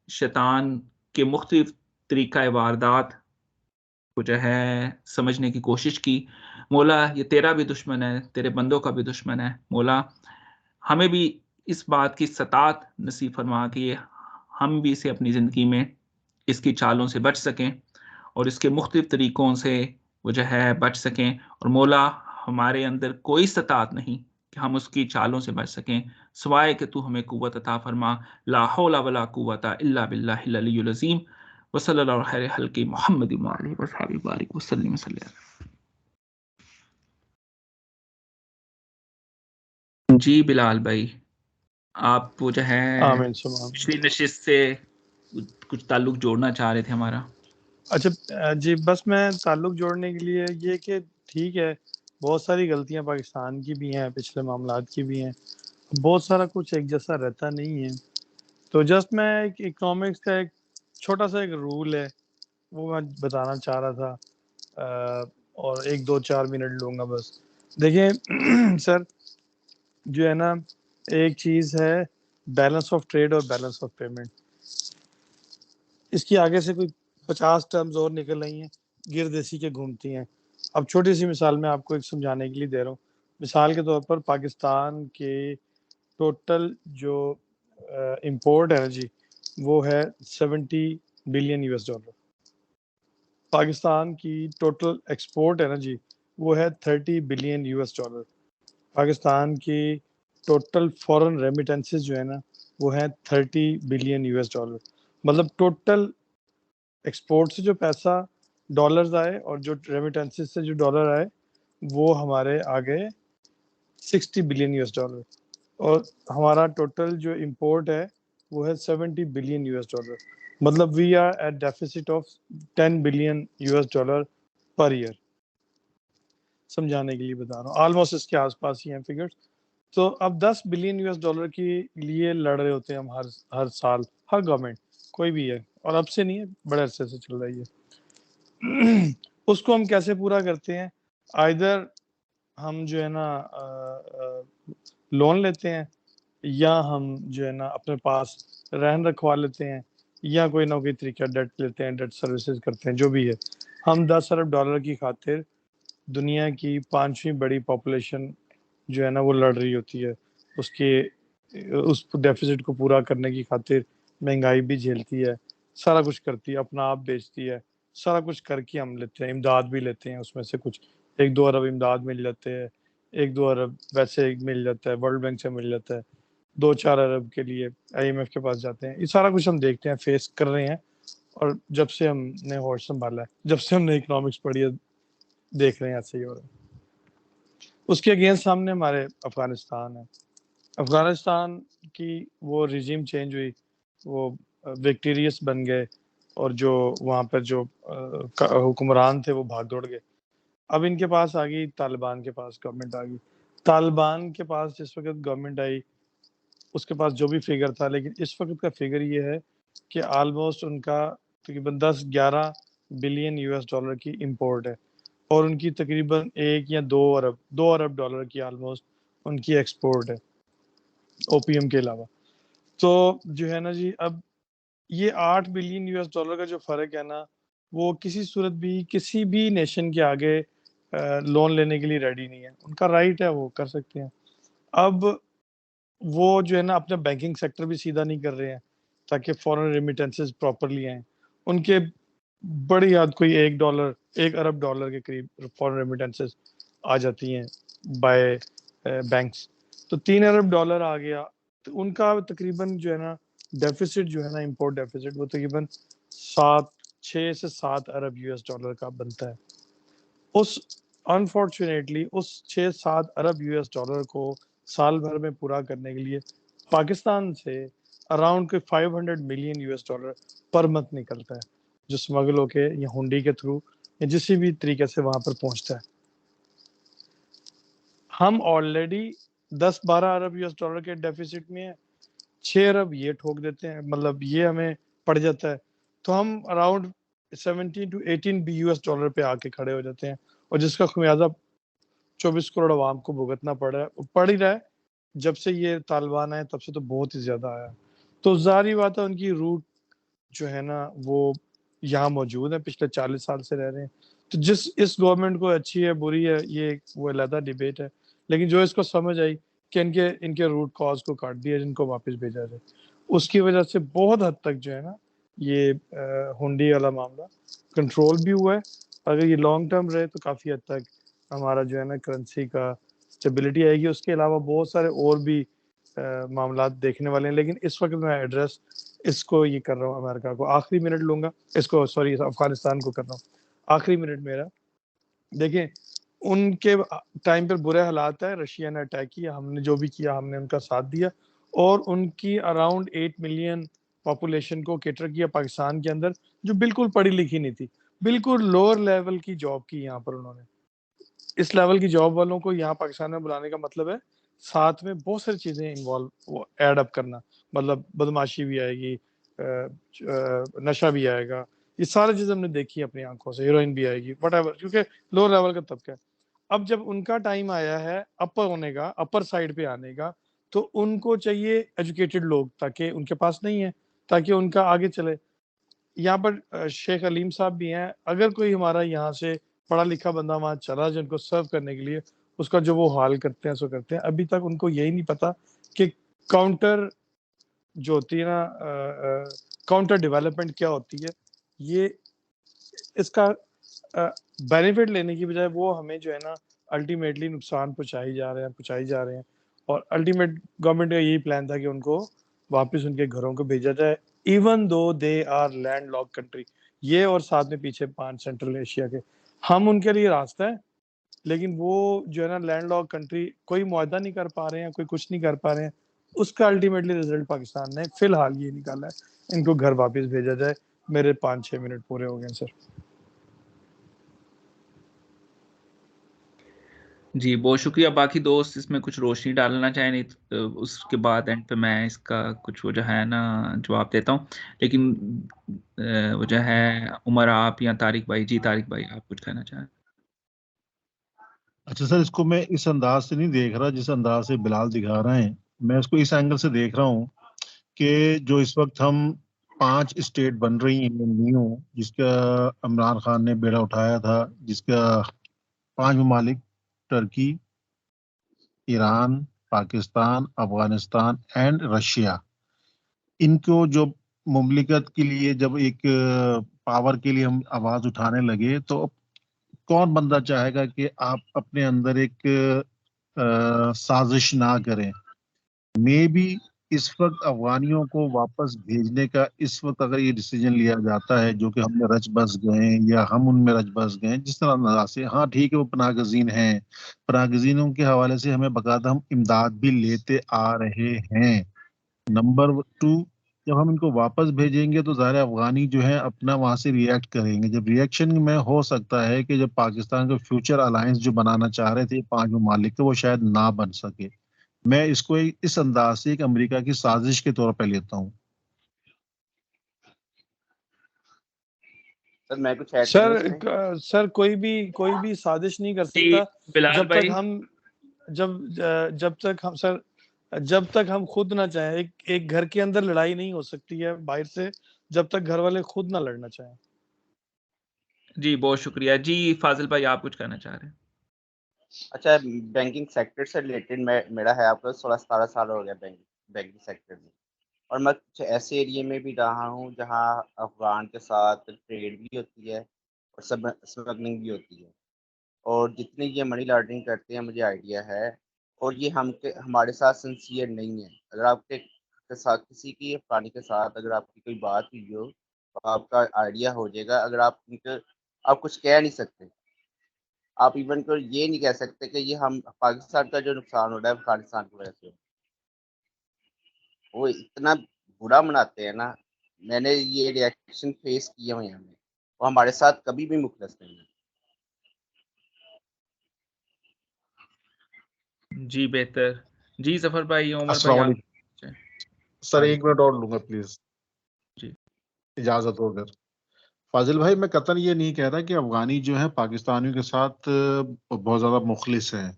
شیطان کے مختلف طریقہ واردات کو جو ہے سمجھنے کی کوشش کی. مولا یہ تیرا بھی دشمن ہے، تیرے بندوں کا بھی دشمن ہے. مولا ہمیں بھی اس بات کی استطاعت نصیب فرما کہ ہم بھی اسے اپنی زندگی میں اس کی چالوں سے بچ سکیں اور اس کے مختلف طریقوں سے وہ جو ہے بچ سکیں. اور مولا ہمارے اندر کوئی استطاعت نہیں کہ ہم اس کی چالوں سے بچ سکیں سوائے کہ تو ہمیں قوت عطا فرما. لا حول ولا قوت الا باللہ العلی العظیم. وصلی اللہ علی خیر خلق محمد وآلہ وصحبہ بارک وسلم. جی بلال بھائی، آپ وہ جو ہے آمین سبحان. پچھلی نشست سے کچھ تعلق جوڑنا چاہ رہے تھے ہمارا. اچھا جی، بس میں تعلق جوڑنے کے لیے یہ کہ ٹھیک ہے، بہت ساری غلطیاں پاکستان کی بھی ہیں، پچھلے معاملات کی بھی ہیں، بہت سارا کچھ ایک جیسا رہتا نہیں ہے. تو جسٹ میں ایک اکنامکس کا ایک چھوٹا سا ایک رول ہے، وہ میں بتانا چاہ رہا تھا، اور 1-2-4 منٹ لوں گا بس. دیکھیں سر، جو ہے نا ایک چیز ہے بیلنس آف ٹریڈ اور بیلنس آف پیمنٹ. اس کی آگے سے کوئی 50 ٹرمز اور نکل رہی ہیں، گرد اسی کے گھومتی ہیں. اب چھوٹی سی مثال میں آپ کو ایک سمجھانے کے لیے دے رہا ہوں. مثال کے طور پر پاکستان کے ٹوٹل جو امپورٹ ہے نا جی، وہ ہے 70 بلین US ڈالر. پاکستان کی ٹوٹل ایکسپورٹ ہے نا جی، وہ ہے 30 بلین US ڈالر. پاکستان کی ٹوٹل فورن ریمیٹنسز جو ہے نا، وہ ہیں 30 بلین US ڈالر. مطلب ٹوٹل ایکسپورٹ سے جو پیسہ ڈالرز آئے اور جو ریمیٹنسز سے جو ڈالر آئے، وہ ہمارے آگے 60 بلین US ڈالر. اور ہمارا ٹوٹل جو امپورٹ ہے وہ ہے 70 بلین US ڈالر. مطلب we are at deficit of 10 billion US dollar per year. سمجھانے کے لیے بتا رہا ہوں، آلموسٹ اس کے آس پاس ہی ہیں فگرز. تو اب 10 بلین US ڈالر کے لیے لڑ رہے ہوتے ہیں ہم ہر سال، ہر گورنمنٹ کوئی بھی ہے، اور اب سے نہیں ہے، بڑے عرصے سے چل رہی ہے. اس کو ہم کیسے پورا کرتے ہیں؟ آئدر ہم جو ہے نا لون لیتے ہیں، یا ہم جو ہے نا اپنے پاس رہن رکھوا لیتے ہیں، یا کوئی نہ کوئی طریقہ ڈیٹ لیتے ہیں، ڈیٹ سروسز کرتے ہیں، جو بھی ہے. ہم 10 ارب ڈالر کی خاطر دنیا کی 5ویں بڑی پاپولیشن جو ہے نا وہ لڑ رہی ہوتی ہے، اس ڈیفیسٹ کو پورا کرنے کی خاطر مہنگائی بھی جھیلتی ہے، سارا کچھ کرتی ہے، اپنا آپ بیچتی ہے، سارا کچھ کر کے ہم لیتے ہیں، امداد بھی لیتے ہیں، اس میں سے کچھ 1-2 ارب امداد مل جاتے ہیں، 1-2 ارب ویسے مل جاتا ہے، ورلڈ بینک سے مل جاتا ہے، 2-4 ارب کے لیے IMF کے پاس جاتے ہیں. یہ سارا کچھ ہم دیکھتے ہیں، فیس کر رہے ہیں، اور جب سے ہم نے ہوش سنبھالا ہے، جب سے ہم نے اکنامکس پڑھی ہے، دیکھ رہے ہیں ایسے ہی ہو رہا ہے. اس کے اگینسٹ سامنے ہمارے افغانستان ہے. افغانستان کی وہ ریجیم چینج ہوئی، وہ وکٹیریس بن گئے، اور جو وہاں پر جو حکمران تھے وہ بھاگ دوڑ گئے. اب ان کے پاس آ گئی طالبان کے پاس گورنمنٹ آ گئی. طالبان کے پاس جس وقت گورنمنٹ آئی، اس کے پاس جو بھی فگر تھا، لیکن اس وقت کا فگر یہ ہے کہ آلموسٹ ان کا تقریباً 10-11 بلین US ڈالر کی امپورٹ ہے، اور ان کی تقریباً 1 یا 2 ارب ڈالر کی آلموسٹ ان کی ایکسپورٹ ہے، اوپیم کے علاوہ. تو جو ہے نا جی، اب یہ 8 بلین US ڈالر کا جو فرق ہے نا، وہ کسی صورت بھی کسی بھی نیشن کے آگے لون لینے کے لیے ریڈی نہیں ہے. ان کا رائٹ ہے، وہ کر سکتے ہیں. اب وہ جو ہے نا اپنا بینکنگ سیکٹر بھی سیدھا نہیں کر رہے ہیں تاکہ فورن ریمیٹنسز پراپرلی آئیں. ان کے بڑی حد کوئی 1 ارب ڈالر کے قریب فورن ریمیٹنسز آ جاتی ہیں بائی بینکس. تو 3 ارب ڈالر آ گیا، تو ان کا تقریباً جو ہے نا ڈیفیسٹ جو ہے نا امپورٹ ڈیفیسٹ، وہ تقریباً 6 سے 7 ارب US ڈالر کا بنتا ہے. انفارچونیٹلی اس 6-7 ارب US ڈالر کو سال بھر میں پورا کرنے کے لیے پاکستان سے اراؤنڈ کوئی 500 million US dollar per month نکلتا ہے، جو سمگل ہو کے یا ہنڈی کے تھرو یا جسی بھی طریقے سے وہاں پر پہنچتا ہے. ہم آلریڈی 10-12 ارب US ڈالر کے ڈیفیسٹ میں ہیں، 6 ارب یہ ٹھوک دیتے ہیں، مطلب یہ ہمیں پڑ جاتا ہے، تو ہم اراؤنڈ 17 to 18 US ڈالر پہ آ کے کھڑے ہو جاتے ہیں، اور جس کا خمیازہ 24 کروڑ عوام کو بھگتنا پڑ ہی رہا ہے. جب سے یہ طالبان آئے تب سے تو بہت ہی زیادہ آیا. تو ظاہری بات ہے ان کی روٹ جو ہے نا وہ یہاں موجود ہے، پچھلے 40 سال سے رہ رہے ہیں. تو اس گورنمنٹ کو اچھی ہے بری ہے، یہ وہ علیحدہ ڈیبیٹ ہے، لیکن جو اس کو سمجھ آئی کہ ان کے روٹ کاز کو کاٹ دیا، جن کو واپس بھیجا جائے، اس کی وجہ سے بہت حد تک جو ہے نا یہ ہنڈی والا معاملہ کنٹرول بھی ہوا ہے. اگر یہ لانگ ٹرم رہے تو کافی حد تک ہمارا جو ہے نا کرنسی کا اسٹیبلٹی آئے گی. اس کے علاوہ بہت سارے اور بھی معاملات دیکھنے والے ہیں، لیکن اس وقت میں ایڈریس اس کو یہ کر رہا ہوں، امریکہ کو آخری منٹ لوں گا، اس کو سوری افغانستان کو کر رہا ہوں آخری منٹ میرا. دیکھیں ان کے ٹائم پر برے حالات ہے، رشیا نے اٹیک کیا، ہم نے جو بھی کیا ہم نے ان کا ساتھ دیا، اور ان کی اراؤنڈ 8 ملین پاپولیشن کو کیٹر کیا پاکستان کے اندر، جو بالکل پڑھی لکھی نہیں تھی، بالکل لوور لیول کی جاب کی یہاں پر انہوں نے. اس لیول کی جاب والوں کو یہاں پاکستان میں بلانے کا مطلب ہے ساتھ میں بہت ساری چیزیں انوالو ایڈ اپ کرنا، مطلب بدماشی بھی آئے گی، نشہ بھی آئے گا، یہ ساری چیزیں ہم نے دیکھی اپنی آنکھوں سے، ہیروئن بھی آئے گی، وٹ ایور، کیونکہ لوور لیول کا طبقہ ہے. اب جب ان کا ٹائم آیا ہے اپر ہونے کا، اپر سائڈ پہ آنے کا، تو ان کو چاہیے ایجوکیٹڈ لوگ، تاکہ ان کے پاس نہیں ہے، تاکہ ان کا آگے چلے. یہاں پر شیخ علیم صاحب بھی ہیں، اگر کوئی ہمارا یہاں سے پڑھا لکھا بندہ وہاں چلا جن کو سرو کرنے کے لیے، اس کا جو وہ حال کرتے ہیں سو کرتے ہیں. ابھی تک ان کو یہی نہیں پتا کہ کاؤنٹر جو ہوتی ہے نا کاؤنٹر ڈیولپمنٹ کیا ہوتی ہے. یہ اس کا بینیفٹ لینے کی بجائے وہ ہمیں جو ہے نا الٹیمیٹلی نقصان پہنچائی جا رہے ہیں. اور الٹیمیٹ گورنمنٹ کا یہی پلان تھا کہ ان کو واپس ان کے گھروں کو بھیجا جائے، even though they are land lock country. یہ اور ساتھ میں پیچھے 5 سینٹرل ایشیا کے، ہم ان کے لیے راستہ ہے، لیکن وہ جو ہے نا لینڈ لاک کنٹری کوئی معاہدہ نہیں کر پا رہے ہیں، کوئی کچھ نہیں کر پا رہے ہیں. اس کا الٹیمیٹلی رزلٹ پاکستان نے فی الحال یہ نکالا ہے، ان کو گھر واپس بھیجا جائے. میرے 5-6 منٹ پورے ہو گئے سر. جی بہت شکریہ. باقی دوست اس میں کچھ روشنی ڈالنا چاہیں نہیں تو اس کے بعد اینڈ پہ میں اس کا کچھ وہ جو ہے نا جواب دیتا ہوں. لیکن وہ جو ہے عمر آپ یا طارق بھائی. جی طارق بھائی آپ کچھ کہنا چاہیں؟ اچھا سر، اس کو میں اس انداز سے نہیں دیکھ رہا جس انداز سے بلال دکھا رہے ہیں. میں اس کو اس اینگل سے دیکھ رہا ہوں کہ جو اس وقت ہم 5 اسٹیٹ بن رہی ہیں نیو، جس کا عمران خان نے بیڑا اٹھایا تھا، جس کا 5 ممالک Turkey, Iran, Pakistan, Afghanistan and Russia, ان کو جو مملکت کے لیے جب ایک پاور کے لیے ہم آواز اٹھانے لگے تو کون بندہ چاہے گا کہ آپ اپنے اندر ایک سازش نہ کریں. میں بھی اس وقت افغانیوں کو واپس بھیجنے کا اس وقت اگر یہ ڈیسیجن لیا جاتا ہے جو کہ ہم نے رچ بس گئے یا ہم ان میں رچ بس گئے جس طرح انداز سے، ہاں ٹھیک ہے وہ پناہ گزین ہیں، پناہ گزینوں کے حوالے سے ہمیں باقاعدہ ہم امداد بھی لیتے آ رہے ہیں. نمبر 2، جب ہم ان کو واپس بھیجیں گے تو ظاہر افغانی جو ہے اپنا وہاں سے ریئیکٹ کریں گے. جب ریئیکشن میں ہو سکتا ہے کہ جب پاکستان کا فیوچر الائنس جو بنانا چاہ رہے تھے 5 ممالک تو وہ شاید نہ بن سکے. میں اس کو اس انداز سے ایک امریکہ کی سازش کے طور پہ لیتا ہوں. سر میں کچھ ایڈ کروں اس میں؟ سر کوئی بھی سازش نہیں کر جی سکتا بلال جب بھائی. تک ہم جب تک ہم خود نہ چاہیں. ایک گھر کے اندر لڑائی نہیں ہو سکتی ہے باہر سے جب تک گھر والے خود نہ لڑنا چاہیں. جی بہت شکریہ. جی فاضل بھائی آپ کچھ کہنا چاہ رہے ہیں؟ اچھا بینکنگ سیکٹر سے ریلیٹڈ میرا ہے، آپ کو 16-17 سال ہو گیا بینکنگ سیکٹر میں، اور میں کچھ ایسے ایریے میں بھی رہا ہوں جہاں افغان کے ساتھ ٹریڈ بھی ہوتی ہے اور سمگلنگ بھی ہوتی ہے، اور جتنی یہ منی لانڈرنگ کرتے ہیں مجھے آئیڈیا ہے، اور یہ ہمارے ساتھ سنسیئر نہیں ہے. اگر آپ کے ساتھ کسی کی افغانی کے ساتھ اگر آپ کی کوئی بات ہوئی ہو تو آپ کا آئیڈیا ہو جائے گا. اگر آپ کچھ کہہ نہیں سکتے، آپ ایون کو یہ نہیں کہہ سکتے کہ یہ ہم پاکستان کا جو نقصان ہو رہا ہے افغانستان کی وجہ سے، وہ اتنا برا مناتے ہیں نا. میں نے یہ ریئیکشن فیس کیے ہوئے ہیں، وہ ہمارے ساتھ کبھی بھی مخلص نہیں ہے. جی بہتر. جی ظفر بھائی عمر السلام بھائی آپ. علیکم سر، 1 منٹ اور لوں گا پلیز، جی اجازت ہو اگر. فاضل بھائی میں قطعاً یہ نہیں کہہ رہا کہ افغانی جو ہے پاکستانیوں کے ساتھ بہت زیادہ مخلص ہیں،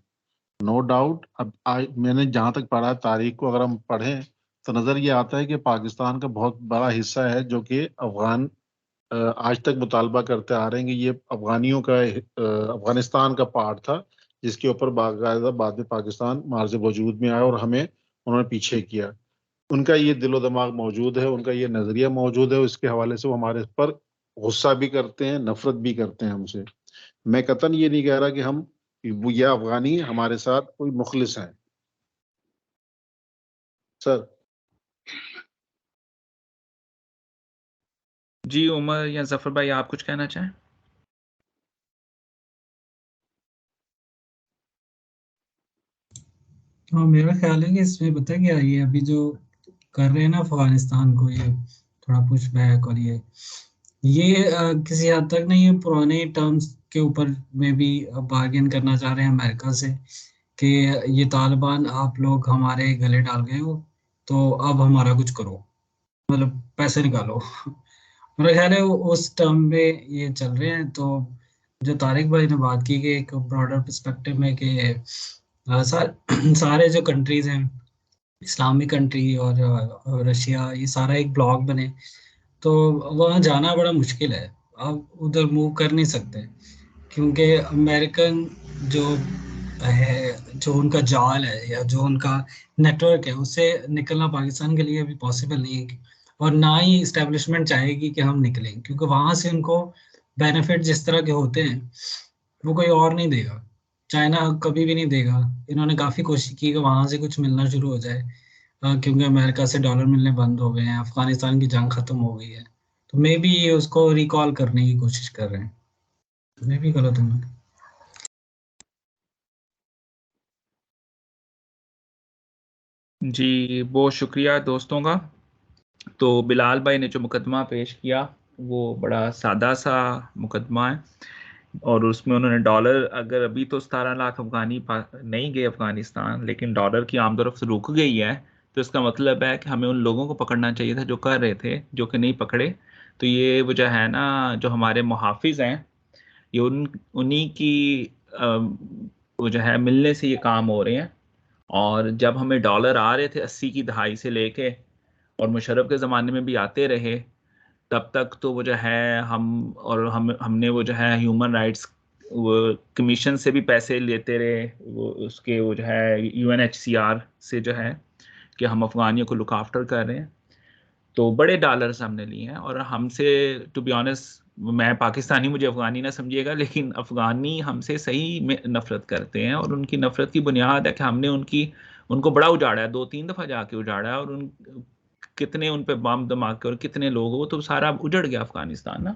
نو ڈاؤٹ. اب میں نے جہاں تک پڑھا تاریخ کو اگر ہم پڑھیں تو نظر یہ آتا ہے کہ پاکستان کا بہت بڑا حصہ ہے جو کہ افغان آج تک مطالبہ کرتے آ رہے ہیں کہ یہ افغانیوں کا افغانستان کا پارٹ تھا، جس کے اوپر باقاعدہ بعد میں پاکستان مارز وجود میں آیا اور ہمیں انہوں نے پیچھے کیا. ان کا یہ دل و دماغ موجود ہے، ان کا یہ نظریہ موجود ہے، اس کے حوالے سے وہ ہمارے پر غصہ بھی کرتے ہیں، نفرت بھی کرتے ہیں ہم سے. میں قطعاً یہ نہیں کہہ رہا کہ ہم یہ افغانی ہمارے ساتھ کوئی مخلص ہیں سر. جی عمر یا ظفر بھائی آپ کچھ کہنا چاہیں؟ ہاں میرا خیال ہے کہ اس میں پتہ کیا یہ ابھی جو کر رہے ہیں نا افغانستان کو، یہ تھوڑا پش بیک اور یہ کسی حد تک نا یہ پرانے ٹرمز کے اوپر میں بھی بارگین کرنا چاہ رہے ہیں امریکہ سے کہ یہ طالبان آپ لوگ ہمارے گلے ڈال گئے ہو تو اب ہمارا کچھ کرو، مطلب پیسے نکالو. میرا خیال ہے اس ٹرم میں یہ چل رہے ہیں. تو جو طارق بھائی نے بات کی کہ ایک براڈر پرسپیکٹو میں کہ سارے جو کنٹریز ہیں اسلامی کنٹری اور رشیا، یہ سارا ایک بلاک بنے تو وہاں جانا بڑا مشکل ہے. آپ ادھر موو کر نہیں سکتے کیونکہ امریکن جو ہے، جو ان کا جال ہے یا جو ان کا نیٹ ورک ہے، اس سے نکلنا پاکستان کے لیے ابھی پاسبل نہیں ہے، اور نہ ہی اسٹیبلشمنٹ چاہے گی کہ ہم نکلیں، کیونکہ وہاں سے ان کو بینیفٹ جس طرح کے ہوتے ہیں وہ کوئی اور نہیں دے گا. چائنا کبھی بھی نہیں دے گا. انہوں نے کافی کوشش کی کہ وہاں سے کچھ ملنا شروع ہو جائے کیونکہ امریکہ سے ڈالر ملنے بند ہو گئے ہیں، افغانستان کی جنگ ختم ہو گئی ہے، تو میں بھی اس کو ریکال کرنے کی کوشش کر رہے ہیں. میں بھی غلط ہوں. جی بہت شکریہ دوستوں کا. تو بلال بھائی نے جو مقدمہ پیش کیا وہ بڑا سادہ سا مقدمہ ہے اور اس میں انہوں نے ڈالر، اگر ابھی تو 17 لاکھ افغانی نہیں گئے افغانستان، لیکن ڈالر کی آمد و رفت رک گئی ہے، تو اس کا مطلب ہے کہ ہمیں ان لوگوں کو پکڑنا چاہیے تھا جو کر رہے تھے، جو کہ نہیں پکڑے. تو یہ وہ جو ہے نا، جو ہمارے محافظ ہیں، یہ انہی کی وہ جو ہے ملنے سے یہ کام ہو رہے ہیں. اور جب ہمیں ڈالر آ رہے تھے 80 کی دہائی سے لے کے، اور مشرف کے زمانے میں بھی آتے رہے، تب تک تو وہ جو ہے ہم نے وہ جو ہے ہیومن رائٹس وہ کمیشن سے بھی پیسے لیتے رہے، وہ اس کے وہ جو ہے UNHCR سے جو ہے کہ ہم افغانیوں کو لک آفٹر کر رہے ہیں. تو بڑے ڈالرز ہم نے لیے ہیں. اور ہم سے ٹو بی آنیسٹ، میں پاکستانی، مجھے افغانی نہ سمجھیے گا، لیکن افغانی ہم سے صحیح میں نفرت کرتے ہیں. اور ان کی نفرت کی بنیاد ہے کہ ہم نے ان کو بڑا اجاڑا ہے، 2-3 دفعہ جا کے اجاڑا ہے، اور کتنے ان پہ بم دھماکے اور کتنے لوگ، وہ تو سارا اجڑ گیا افغانستان نا.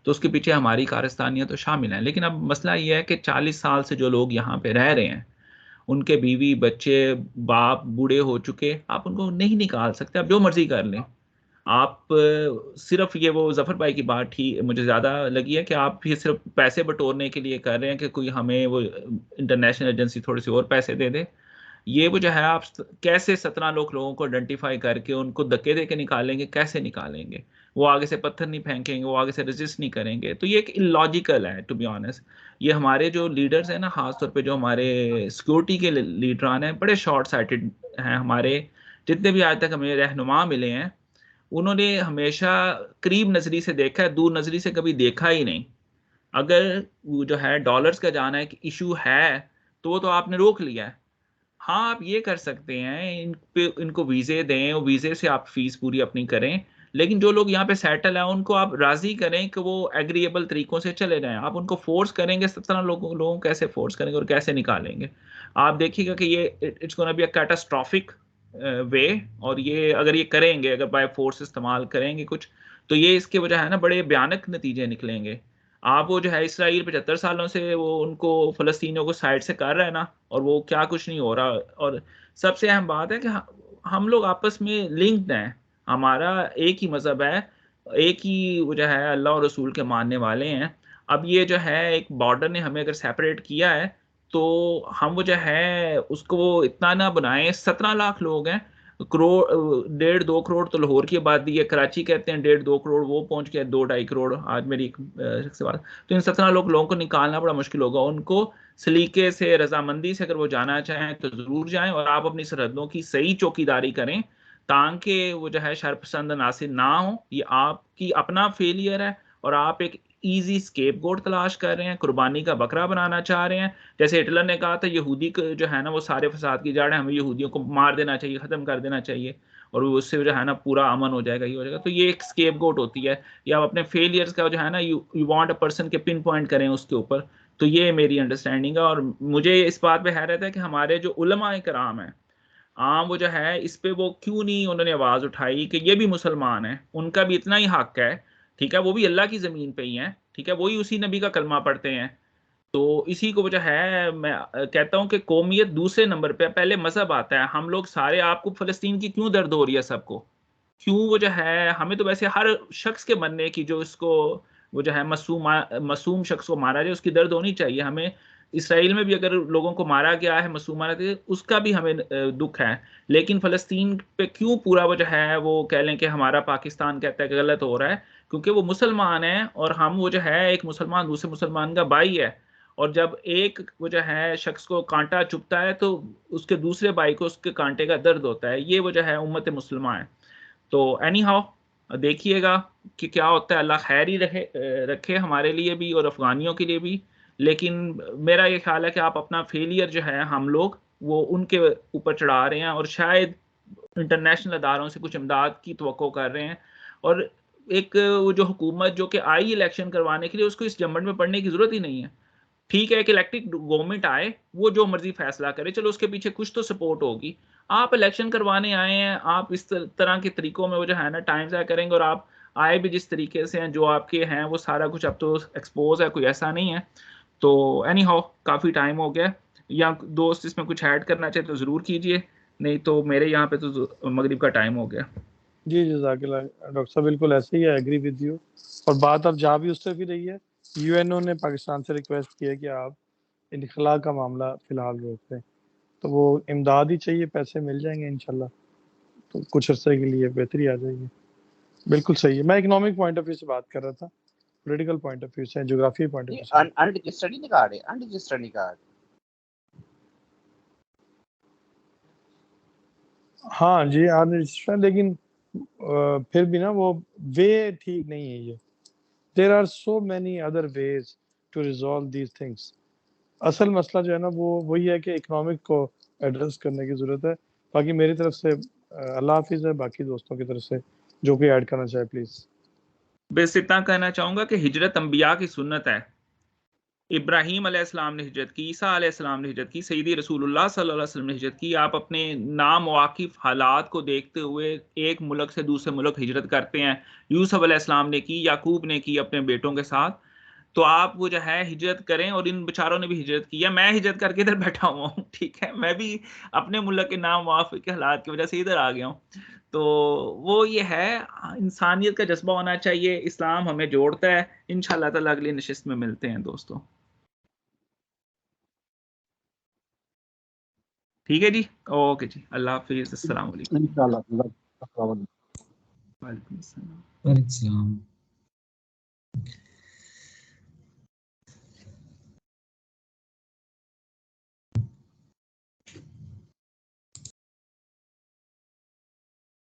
تو اس کے پیچھے ہماری کارستانیاں تو شامل ہیں. لیکن اب مسئلہ یہ ہے کہ 40 سال سے جو لوگ یہاں پہ رہ رہے ہیں، ان کے بیوی بچے باپ بوڑھے ہو چکے، آپ ان کو نہیں نکال سکتے، آپ جو مرضی کر لیں. آپ صرف یہ وہ ظفر بھائی کی بات ہی مجھے زیادہ لگی ہے کہ آپ یہ صرف پیسے بٹورنے کے لیے کر رہے ہیں کہ کوئی ہمیں وہ انٹرنیشنل ایجنسی تھوڑے سے اور پیسے دے دے. یہ وہ جو ہے آپ کیسے 17 لوگوں کو آئیڈینٹیفائی کر کے ان کو دھکے دے کے نکالیں گے؟ کیسے نکالیں گے؟ وہ آگے سے پتھر نہیں پھینکیں گے، وہ آگے سے رجسٹ نہیں کریں گے. تو یہ ایک اللاجیکل ہے ٹو بی آنیسٹ. یہ ہمارے جو لیڈرز ہیں نا، خاص طور پہ جو ہمارے سیکورٹی کے لیڈران ہیں، بڑے شارٹ سائٹڈ ہیں. ہمارے جتنے بھی آج تک ہمیں رہنما ملے ہیں، انہوں نے ہمیشہ قریب نظری سے دیکھا ہے، دور نظری سے کبھی دیکھا ہی نہیں. اگر وہ جو ہے ڈالرز کا جانا ایک ایشو ہے تو وہ تو آپ نے روک لیا ہے. ہاں آپ یہ کر سکتے ہیں، ان کو ویزے دیں، اور ویزے سے آپ فیس پوری اپنی کریں. لیکن جو لوگ یہاں پہ سیٹل ہیں ان کو آپ راضی کریں کہ وہ ایگریبل طریقوں سے چلے جائیں. آپ ان کو فورس کریں گے، 17 لوگوں کیسے فورس کریں گے اور کیسے نکالیں گے؟ آپ دیکھیے گا کہ یہ it's gonna be a catastrophic way. اور یہ اگر یہ کریں گے، اگر بائی فورس استعمال کریں گے کچھ، تو یہ اس کے وجہ ہے نا بڑے بھیانک نتیجے نکلیں گے. آپ وہ جو ہے اسرائیل 75 سالوں سے وہ ان کو فلسطینیوں کو سائڈ سے کر رہا ہے نا، اور وہ کیا کچھ نہیں ہو رہا. اور سب سے اہم بات ہے کہ ہم لوگ آپس میں لنکڈ ہیں، ہمارا ایک ہی مذہب ہے، ایک ہی وہ جو ہے اللہ اور رسول کے ماننے والے ہیں. اب یہ جو ہے ایک بارڈر نے ہمیں اگر سیپریٹ کیا ہے، تو ہم وہ جو ہے اس کو اتنا نہ بنائیں. 17 لاکھ لوگ ہیں، 1.5-2 کروڑ تو لاہور کی آبادی ہے، کراچی کہتے ہیں 1.5-2 کروڑ، وہ پہنچ گیا 2-2.5 کروڑ آج میری ایک سے بات. تو ان 17 لوگوں کو نکالنا بڑا مشکل ہوگا. ان کو سلیقے سے، رضامندی سے اگر وہ جانا چاہیں تو ضرور جائیں، اور آپ اپنی سرحدوں کی صحیح چوکیداری کریں تاکہ وہ جو ہے شرپسند عناصر نہ ہوں. یہ آپ کی اپنا فیلئر ہے، اور آپ ایک ایزی اسکیپ گوٹ تلاش کر رہے ہیں، قربانی کا بکرا بنانا چاہ رہے ہیں. جیسے ہٹلر نے کہا تھا یہودی جو ہے نا وہ سارے فساد کی جڑ ہے، ہمیں یہودیوں کو مار دینا چاہیے، ختم کر دینا چاہیے، اور اس سے جو ہے نا پورا امن ہو جائے گا، یہ ہو جائے گا. تو یہ ایک اسکیپ گوٹ ہوتی ہے. یا آپ اپنے فیلئرز کا جو ہے نا یو وانٹ اے پرسن کے پن پوائنٹ کریں اس کے اوپر. تو یہ میری انڈرسٹینڈنگ ہے. اور مجھے اس بات پہ حیرت ہے کہ ہمارے جو علماء کرام ہیں عام، وہ جو ہے اس پہ وہ کیوں نہیں انہوں نے آواز اٹھائی کہ یہ بھی مسلمان ہیں، ان کا بھی اتنا ہی حق ہے. ٹھیک ہے، وہ بھی اللہ کی زمین پہ ہی ہیں، ٹھیک ہے، وہی اسی نبی کا کلمہ پڑھتے ہیں. تو اسی کو جو ہے میں کہتا ہوں کہ قومیت دوسرے نمبر پہ، پہلے مذہب آتا ہے. ہم لوگ سارے، آپ کو فلسطین کی کیوں درد ہو رہی ہے سب کو؟ کیوں وہ جو ہے ہمیں تو ویسے ہر شخص کے مرنے کی، جو اس کو وہ جو ہے معصوم شخص کو مارا جائے، اس کی درد ہونی چاہیے. ہمیں اسرائیل میں بھی اگر لوگوں کو مارا گیا ہے، معصوم مارا گیا، اس کا بھی ہمیں دکھ ہے. لیکن فلسطین پہ کیوں پورا وہ جو ہے وہ کہہ لیں کہ ہمارا پاکستان کہتا ہے کہ غلط ہو رہا ہے؟ کیونکہ وہ مسلمان ہیں، اور ہم وہ جو ہے ایک مسلمان دوسرے مسلمان کا بھائی ہے. اور جب ایک وہ جو ہے شخص کو کانٹا چبھتا ہے تو اس کے دوسرے بھائی کو اس کے کانٹے کا درد ہوتا ہے. یہ وہ جو ہے امت مسلمہ ہے. تو اینی ہاؤ دیکھیے گا کہ کیا ہوتا ہے. اللہ خیر ہی رکھے ہمارے لیے بھی اور افغانیوں کے لیے بھی. لیکن میرا یہ خیال ہے کہ آپ اپنا فیلئر جو ہے ہم لوگ وہ ان کے اوپر چڑھا رہے ہیں، اور شاید انٹرنیشنل اداروں سے کچھ امداد کی توقع کر رہے ہیں. اور ایک وہ جو حکومت جو کہ آئی الیکشن کروانے کے لیے، اس کو اس جمنٹ میں پڑنے کی ضرورت ہی نہیں ہے. ٹھیک ہے کہ الیکٹڈ گورنمنٹ آئے، وہ جو مرضی فیصلہ کرے، چلو اس کے پیچھے کچھ تو سپورٹ ہوگی. آپ الیکشن کروانے آئے ہیں، آپ اس طرح کے طریقوں میں وہ جو ہے نا ٹائم ضائع کریں گے. اور آپ آئے بھی جس طریقے سے ہیں، جو آپ کے ہیں وہ سارا کچھ اب تو ایکسپوز ہے، کوئی ایسا نہیں ہے. تو اینی ہاؤ کافی ٹائم ہو گیا. یا دوست اس میں کچھ ایڈ کرنا چاہے تو ضرور کیجئے، نہیں تو میرے یہاں پہ تو مغرب کا ٹائم ہو گیا. جی جزاک اللہ ڈاکٹر صاحب، بالکل ایسے ہی ہے، ایگری ود یو. اور بات اب جا بھی اس سے بھی رہی ہے UNO نے پاکستان سے ریکویسٹ کی ہے کہ آپ انخلا کا معاملہ فی الحال روک دیں، تو وہ امداد ہی چاہیے، پیسے مل جائیں گے انشاءاللہ، تو کچھ عرصے کے لیے بہتری آ جائے گی۔ بالکل صحیح ہے، میں اکنامک پوائنٹ آف ویو سے بات کر رہا تھا، پولیٹیکل پوائنٹ آف ویو سے، جغرافی پوائنٹ آف ویو سے۔ انرجسٹرڈ نہیں کہا رہے، انرجسٹرڈ نہیں کہا رہے۔ ہاں جی انرجسٹرڈ، لیکن پھر بھی نا وہ وے ٹھیک نہیں ہے یہ۔ There are so many other ways to resolve these things. اصل مسئلہ جو ہے نا وہ وہی ہے کہ اکنامک کو ایڈریس کرنے کی ضرورت ہے۔ باقی میری طرف سے اللہ حافظ ہے، باقی دوستوں کی طرف سے جو کوئی ایڈ کرنا چاہے پلیز۔ بس اتنا کہنا چاہوں گا کہ ہجرت انبیاء کی سنت ہے۔ ابراہیم علیہ السلام نے ہجرت کی، عیسیٰ علیہ السلام نے ہجرت کی، سیدی رسول اللہ صلی اللہ علیہ وسلم نے ہجرت کی۔ آپ اپنے نامواقف حالات کو دیکھتے ہوئے ایک ملک سے دوسرے ملک ہجرت کرتے ہیں۔ یوسف علیہ السلام نے کی، یعقوب نے کی اپنے بیٹوں کے ساتھ۔ تو آپ وہ جو ہے ہجرت کریں، اور ان بیچاروں نے بھی ہجرت کی ہے۔ میں ہجرت کر کے ادھر بیٹھا ہوا ہوں، ٹھیک ہے، میں بھی اپنے ملک کے نامواقف حالات کی وجہ سے ادھر آ گیا ہوں۔ تو وہ یہ ہے، انسانیت کا جذبہ ہونا چاہیے، اسلام ہمیں جوڑتا ہے۔ انشاءاللہ تعالی اگلی نشست میں ملتے ہیں دوستوں، ٹھیک ہے جی، اوکے جی، اللہ حافظ، السلام علیکم۔ انشاءاللہ۔ السلام علیکم۔ وعلیکم السلام۔ وعلیکم السلام۔